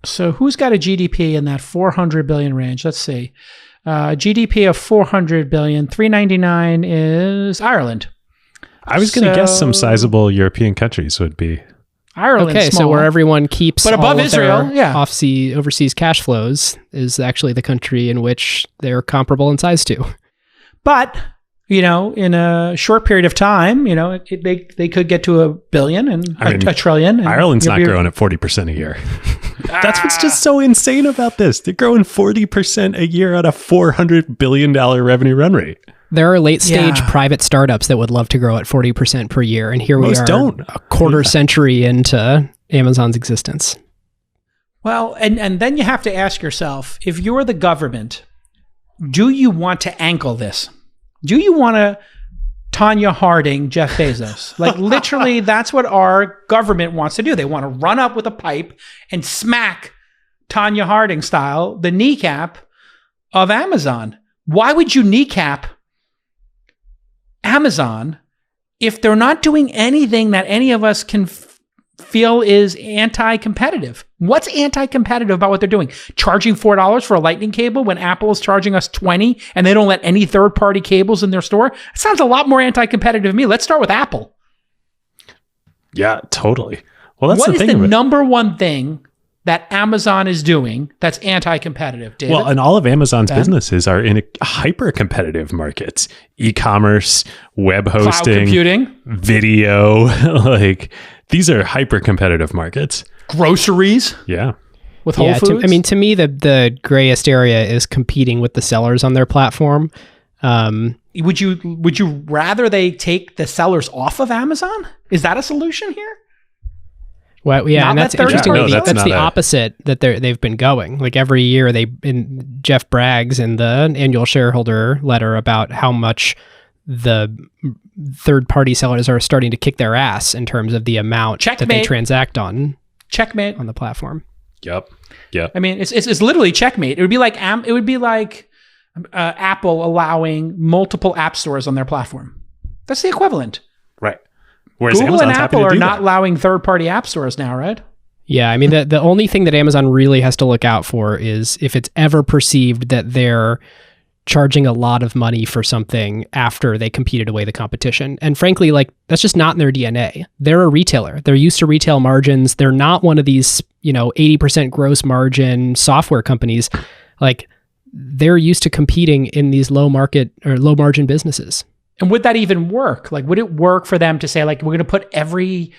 So who's got a GDP in that 400 billion range? Let's see. GDP of 400 billion, 399 is Ireland. I was going to guess some sizable European countries would be. Ireland. Okay, so where everyone keeps But above all of Israel, their yeah. overseas cash flows is actually the country in which they're comparable in size to. But, you know, in a short period of time, you know, they could get to $1 billion and a trillion. And Ireland's you'll not be- growing at 40% a year. That's what's just so insane about this. They're growing 40% a year at a $400 billion revenue run rate. There are late stage Yeah. private startups that would love to grow at 40% per year. And here Most we are don't. a quarter century into Amazon's existence. Well, and then you have to ask yourself, if you're the government, do you want to ankle this? Do you want to Tanya Harding Jeff Bezos? Like literally, that's what our government wants to do. They want to run up with a pipe and smack Tanya Harding style the kneecap of Amazon. Why would you kneecap Amazon if they're not doing anything that any of us can feel is anti-competitive? What's anti-competitive about what they're doing? Charging $4 for a lightning cable when Apple is charging us $20 and they don't let any third-party cables in their store? It sounds a lot more anti-competitive to me. Let's start with Apple. Yeah, totally. Well, that's What the is thing. the of it. number one thing that Amazon is doing that's anti-competitive, David? Well, and all of Amazon's Ben? businesses are in hyper-competitive markets: e-commerce, web Cloud hosting, computing, video. Like these are hyper-competitive markets. groceries Yeah. with Whole Foods. To me, the grayest area is competing with the sellers on their platform. Would you rather they take the sellers off of Amazon? Is that a solution here? Well, yeah, Not and that's that third interesting. party. No, that's that's the not opposite that they've been going. Like every year, Jeff brags in the annual shareholder letter about how much the third-party sellers are starting to kick their ass in terms of the amount that they Checkmate. transact on Checkmate. the platform. Yep. I mean, it's literally checkmate. It would be like Apple allowing multiple app stores on their platform. That's the equivalent. Right. Whereas Google Amazon's and happy Apple to are do not that. allowing third-party app stores now, right? Yeah, I mean, the only thing that Amazon really has to look out for is if it's ever perceived that they're charging a lot of money for something after they competed away the competition. And frankly, like that's just not in their DNA. They're a retailer. They're used to retail margins. They're not one of these, 80% gross margin software companies. Like they're used to competing in these low margin businesses. And would that even work? Like, would it work for them to say, like, we're going to put every,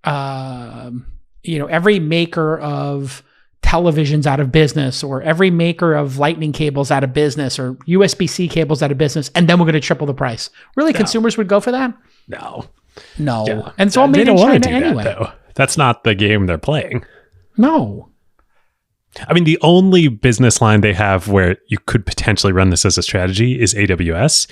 every maker of televisions out of business, or every maker of lightning cables out of business, or USB-C cables out of business, and then we're going to triple the price? Really, consumers would go for that? No. No. And it's all They made in don't wanna China do anyway. that, though. That's not the game they're playing. No. I mean, the only business line they have where you could potentially run this as a strategy is AWS,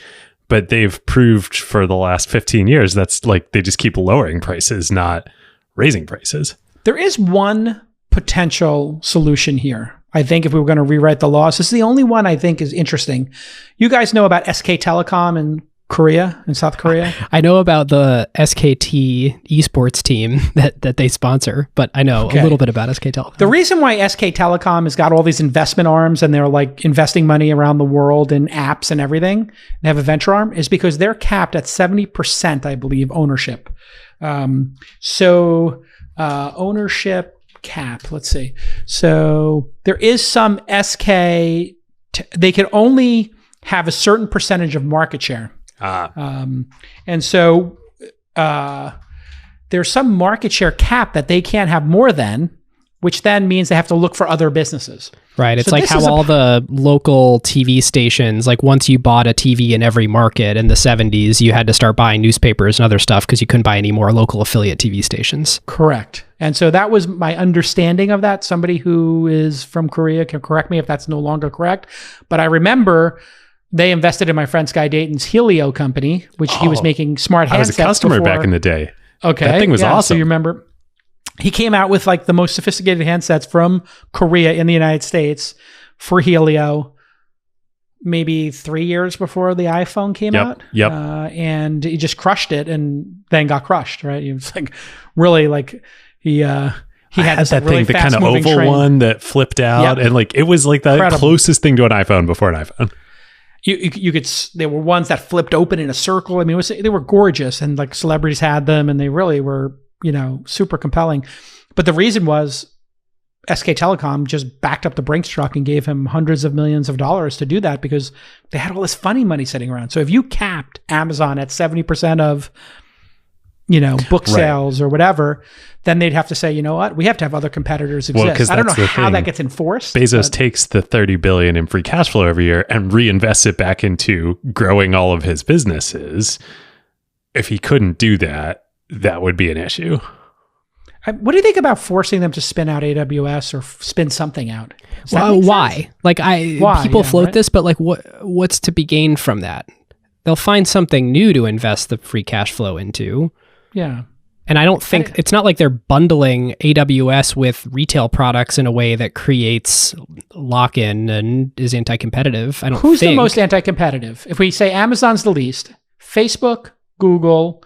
but they've proved for the last 15 years that's like they just keep lowering prices, not raising prices. There is one potential solution here. I think if we were going to rewrite the laws, this is the only one I think is interesting. You guys know about SK Telecom in Korea, in South Korea? I know about the SKT esports team that they sponsor, but I know a little bit about SK Telecom. The reason why SK Telecom has got all these investment arms and they're like investing money around the world in apps and everything, they have a venture arm, is because they're capped at 70%, I believe, ownership. Ownership cap, let's see. So there is some they can only have a certain percentage of market share. And so there's some market share cap that they can't have more than, which then means they have to look for other businesses. Right. It's So like this how is all the local TV stations, like once you bought a TV in every market in the 70s, you had to start buying newspapers and other stuff because you couldn't buy any more local affiliate TV stations. Correct. And so that was my understanding of that. Somebody who is from Korea can correct me if that's no longer correct. But I remember they invested in my friend Sky Dayton's Helio company, which he was making smart handsets. I was a customer before. back in the day. Okay. That thing was So awesome. you remember he came out with like the most sophisticated handsets from Korea in the United States for Helio maybe 3 years before the iPhone came out. Yep. And he just crushed it and then got crushed, right? He was like really like he had this that really thing, the kind of fast-moving oval train. one that flipped out, Yep. and like it was like the Incredible. closest thing to an iPhone before an iPhone. You could, there were ones that flipped open in a circle. I mean, they were gorgeous, and like celebrities had them, and they really were, super compelling. But the reason was SK Telecom just backed up the Brinks truck and gave him hundreds of millions of dollars to do that because they had all this funny money sitting around. So if you capped Amazon at 70% of book sales or whatever, then they'd have to say, you know what, we have to have other competitors exist. Well, I don't know how thing. that gets enforced. Bezos takes the $30 billion in free cash flow every year and reinvests it back into growing all of his businesses. If he couldn't do that, that would be an issue. What do you think about forcing them to spin out AWS or spin something out? Well, why? Like people float right? this, but like what's to be gained from that? They'll find something new to invest the free cash flow into. Yeah. And I don't think it's not like they're bundling AWS with retail products in a way that creates lock-in and is anti-competitive. I don't Who's think. the most anti-competitive? If we say Amazon's the least, Facebook, Google,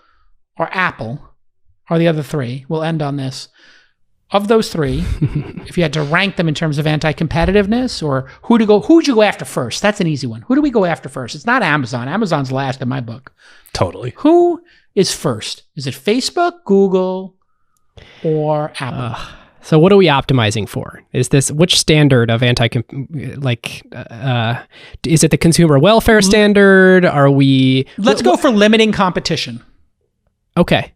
or Apple are the other three. We'll end on this. Of those three, if you had to rank them in terms of anti-competitiveness or who'd you go after first? That's an easy one. Who do we go after first? It's not Amazon. Amazon's last in my book. Totally. Who is first? Is it Facebook, Google, or Apple? So what are we optimizing for? Is this which standard of is it the consumer welfare standard? Are we Let's go for limiting competition. Okay.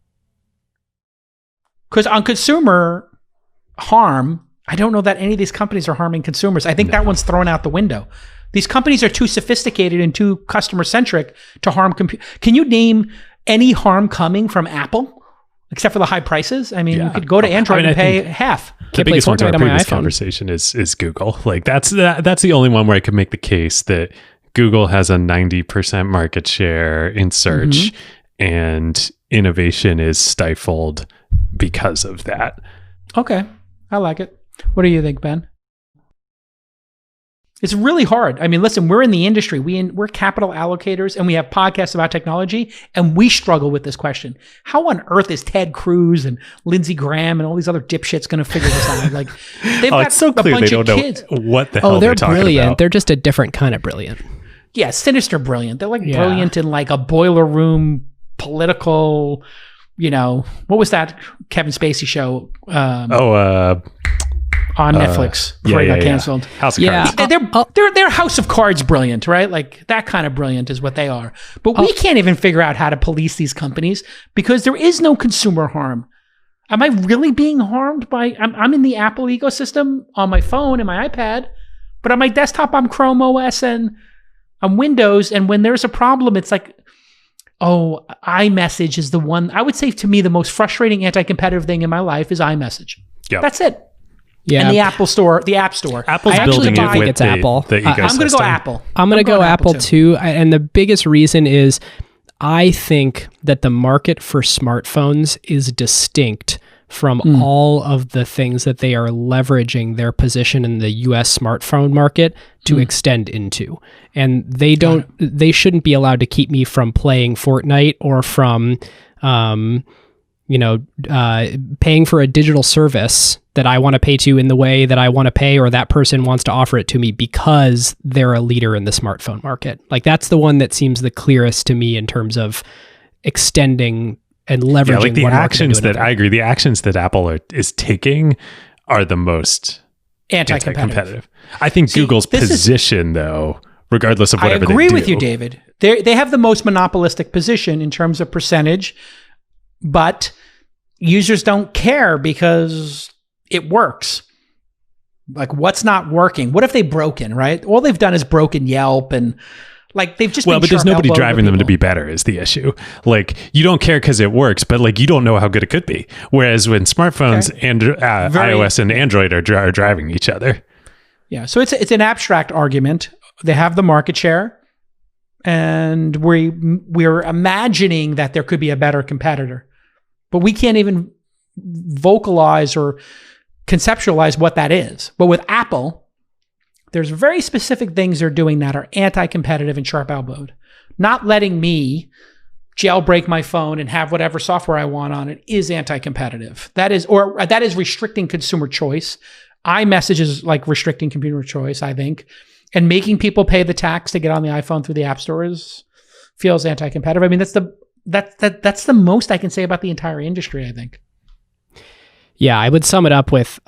Because on consumer harm, I don't know that any of these companies are harming consumers. I think that one's thrown out the window. These companies are too sophisticated and too customer-centric to harm. Can you name any harm coming from Apple, except for the high prices? I mean, you could go to Android and pay half. The biggest one to our previous conversation is Google. Like that's the only one where I could make the case that Google has a 90% market share in search, and innovation is stifled because of that. Okay, I like it. What do you think, Ben? It's really hard. I mean, listen, we're in the industry. We're capital allocators, and we have podcasts about technology, and we struggle with this question. How on earth is Ted Cruz and Lindsey Graham and all these other dipshits going to figure this out? Like, they've got it's so clear they don't know what the hell they're talking brilliant. about. They're just a different kind of brilliant. Yeah, sinister brilliant. They're like brilliant in like a boiler room political, what was that Kevin Spacey show? On Netflix before it got canceled. House of Cards. They're House of Cards brilliant, right? Like that kind of brilliant is what they are. But we can't even figure out how to police these companies because there is no consumer harm. Am I really being harmed by? I'm in the Apple ecosystem on my phone and my iPad, but on my desktop I'm Chrome OS and I'm Windows. And when there's a problem, it's like, oh, iMessage is the one. I would say to me the most frustrating anti-competitive thing in my life is iMessage. Yep. That's it. Yeah. And the Apple Store, the App Store. Apple's building it with Apple. the ecosystem. I'm going to go Apple. I'm going to go Apple too. And the biggest reason is I think that the market for smartphones is distinct from all of the things that they are leveraging their position in the US smartphone market to extend into. And they shouldn't be allowed to keep me from playing Fortnite or from paying for a digital service that I want to pay to in the way that I want to pay, or that person wants to offer it to me because they're a leader in the smartphone market. Like that's the one that seems the clearest to me in terms of extending and leveraging. Yeah, like the actions that I agree, the actions that Apple is taking are the most anti-competitive. I think Google's position, though, regardless of whatever they do. I agree with you, David. They have the most monopolistic position in terms of percentage, but users don't care because it works. Like, what's not working? What if they've broken, right? All they've done is broken Yelp and like they've just but there's nobody driving them to be better is the issue. Like you don't care because it works, but like you don't know how good it could be. Whereas when smartphones and iOS and Android are driving each other. Yeah, so it's an abstract argument. They have the market share, and we're imagining that there could be a better competitor, but we can't even vocalize or conceptualize what that is. But with Apple, there's very specific things they're doing that are anti-competitive and sharp-elbowed. Not letting me jailbreak my phone and have whatever software I want on it is anti-competitive. That is restricting consumer choice. iMessage is like restricting consumer choice, I think. And making people pay the tax to get on the iPhone through the app stores feels anti-competitive. I mean, that's the most I can say about the entire industry, I think. Yeah, I would sum it up with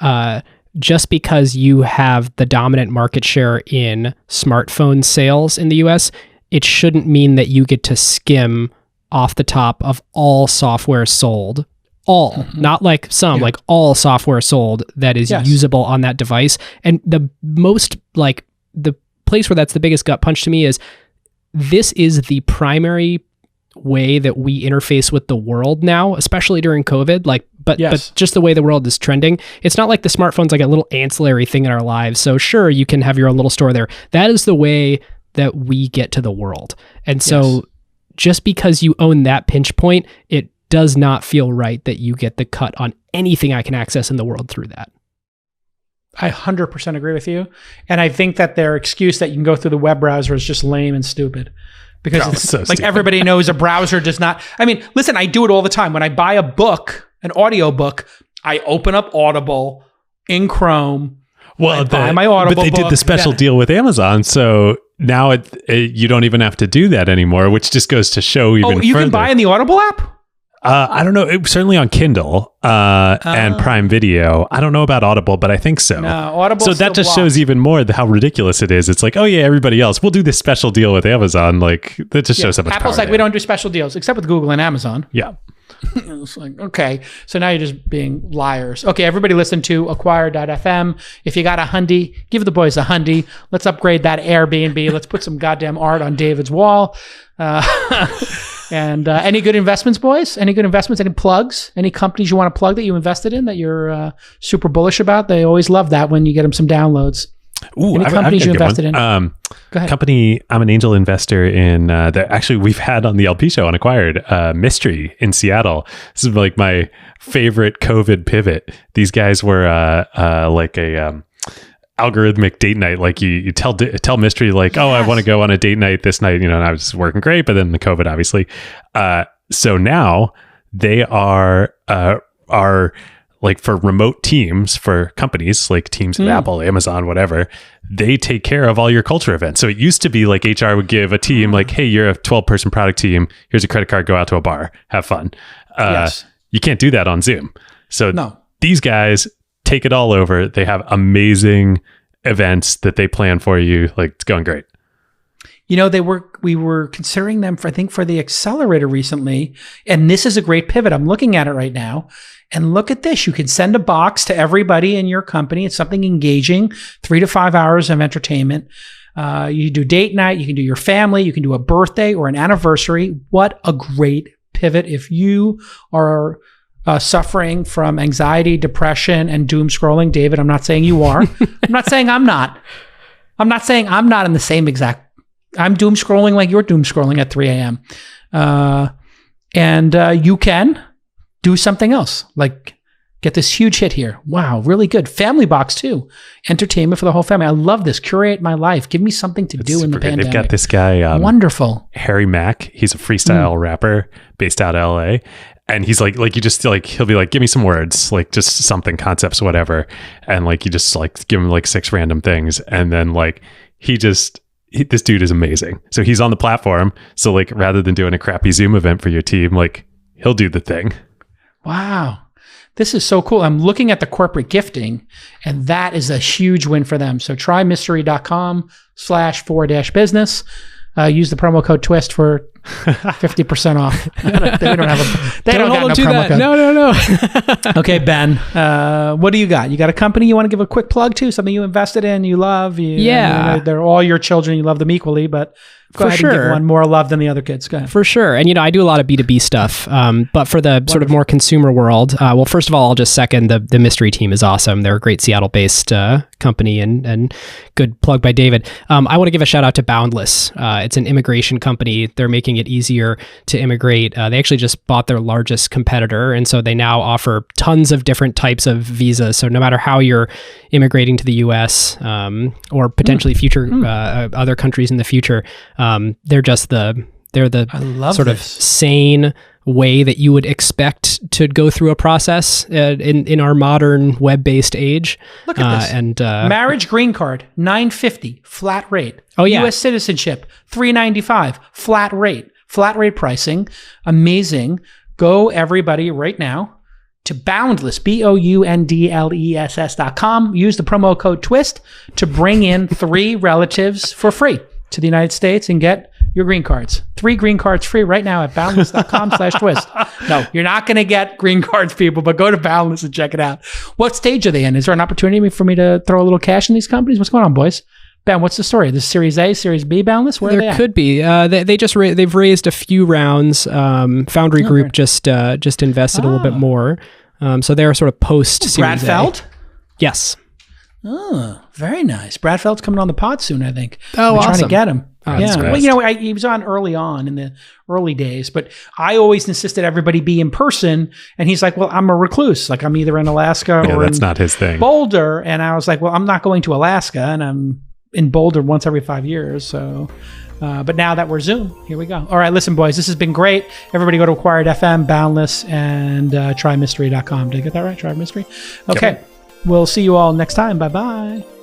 just because you have the dominant market share in smartphone sales in the US, it shouldn't mean that you get to skim off the top of all software sold. All, not like some, like all software sold that is usable on that device. And the most, like, the place where that's the biggest gut punch to me is this is the primary way that we interface with the world now, especially during COVID. Like, but just the way the world is trending. It's not like the smartphone's like a little ancillary thing in our lives. So sure, you can have your own little store there. That is the way that we get to the world. And so just because you own that pinch point, it does not feel right that you get the cut on anything I can access in the world through that. I 100% agree with you. And I think that their excuse that you can go through the web browser is just lame and stupid. Because it's so like stupid. Everybody knows a browser does not. I mean, listen, I do it all the time. When I buy a book, an audio book, I open up Audible in Chrome. Well, buy my Audible but they did the special deal with Amazon. So now you don't even have to do that anymore, which just goes to show even further. You can buy in the Audible app? I don't know. Certainly on Kindle and Prime Video. I don't know about Audible, but I think so. No, Audible. So that just shows even more how ridiculous it is. It's like, oh yeah, everybody else, we'll do this special deal with Amazon. Like that just shows how much Apple's power like, we don't do special deals except with Google and Amazon. Yeah. It's like, okay, so now you're just being liars. Okay, everybody listen to acquire.fm. If you got a hundy, give the boys a hundy. Let's upgrade that Airbnb. Let's put some goddamn art on David's wall. And any good investments, boys? Any good investments? Any plugs? Any companies you want to plug that you invested in that you're super bullish about? They always love that when you get them some downloads. Ooh, any companies you invested in? Go ahead. Company, I'm an angel investor in, that actually we've had on the LP show on Acquired, Mystery in Seattle. This is like my favorite COVID pivot. These guys were like a algorithmic date night. Like you tell Mystery like, oh, I want to go on a date night this night, and I was working great, but then the COVID obviously. So now they are like for remote teams for companies like teams at Apple, Amazon, whatever, they take care of all your culture events. So it used to be like HR would give a team like, hey, you're a 12-person product team. Here's a credit card. Go out to a bar. Have fun. You can't do that on Zoom. So these guys take it all over. They have amazing events that they plan for you. Like it's going great. You know, we were considering them for the accelerator recently, and this is a great pivot. I'm looking at it right now, and look at this. You can send a box to everybody in your company. It's something engaging, 3 to 5 hours of entertainment. You do date night, you can do your family, you can do a birthday or an anniversary. What a great pivot. If you are suffering from anxiety, depression, and doom scrolling, David, I'm not saying you are. I'm not saying I'm not. I'm not saying I'm not in the same exact. I'm doom scrolling like you're doom scrolling at 3 a.m. And you can do something else, like get this huge hit here. Wow, really good. Family box too. Entertainment for the whole family. I love this. Curate my life. Give me something to do in the pandemic. They've got this guy, wonderful. Harry Mack. He's a freestyle rapper based out of LA. And he's like you just like, he'll be like, give me some words, like just something, concepts, whatever. And like, you just like give him like 6 random things. And then like, this dude is amazing. So he's on the platform. So like, rather than doing a crappy Zoom event for your team, like he'll do the thing. Wow. This is so cool. I'm looking at the corporate gifting, and that is a huge win for them. So try mystery.com/4-business. Use the promo code TWIST for 50% off. They don't have they don't got no promo code. No. Okay, Ben, what do you got? You got a company you want to give a quick plug to? Something you invested in, you love? They're all your children. You love them equally, but go ahead and give one more love than the other kids. Go ahead. For sure. And, I do a lot of B2B stuff. But for the sort of more consumer world, well, first of all, I'll just second the Mystery team is awesome. They're a great Seattle-based company and good plug by David. I want to give a shout out to Boundless. It's an immigration company. They're making it easier to immigrate. They actually just bought their largest competitor. And so they now offer tons of different types of visas. So no matter how you're immigrating to the US or potentially future other countries in the future, they're the sort of sane way that you would expect to go through a process in our modern web-based age. Look at this. And marriage green card, $950 flat rate. Oh yeah. U.S. citizenship, $395 flat rate. Flat rate pricing, amazing. Go everybody right now to Boundless, BOUNDLESS.com. Use the promo code TWIST to bring in 3 relatives for free to the United States and get your green cards. 3 green cards free right now at boundless.com/twist. No, you're not going to get green cards, people, but go to Boundless and check it out. What stage are they in? Is there an opportunity for me to throw a little cash in these companies? What's going on, boys? Ben, what's the story? This is Series A, Series B Boundless? Where are they at? There could be. They've raised a few rounds. Foundry Group just invested a little bit more. So they're sort of post Series Brad Feld? Yes. Oh, very nice. Brad Feld's coming on the pod soon, I think. Oh, We're awesome. trying to get him. Oh, yeah. Well, he was on early on in the early days, but I always insisted everybody be in person. And he's like, well, I'm a recluse. Like, I'm either in Alaska or that's not his thing. Boulder. And I was like, well, I'm not going to Alaska, and I'm in Boulder once every 5 years. So, but now that we're Zoom, here we go. All right, listen, boys, this has been great. Everybody go to Acquired FM, Boundless, and trymystery.com. Did I get that right? Try Mystery? Okay. Yep. We'll see you all next time. Bye-bye.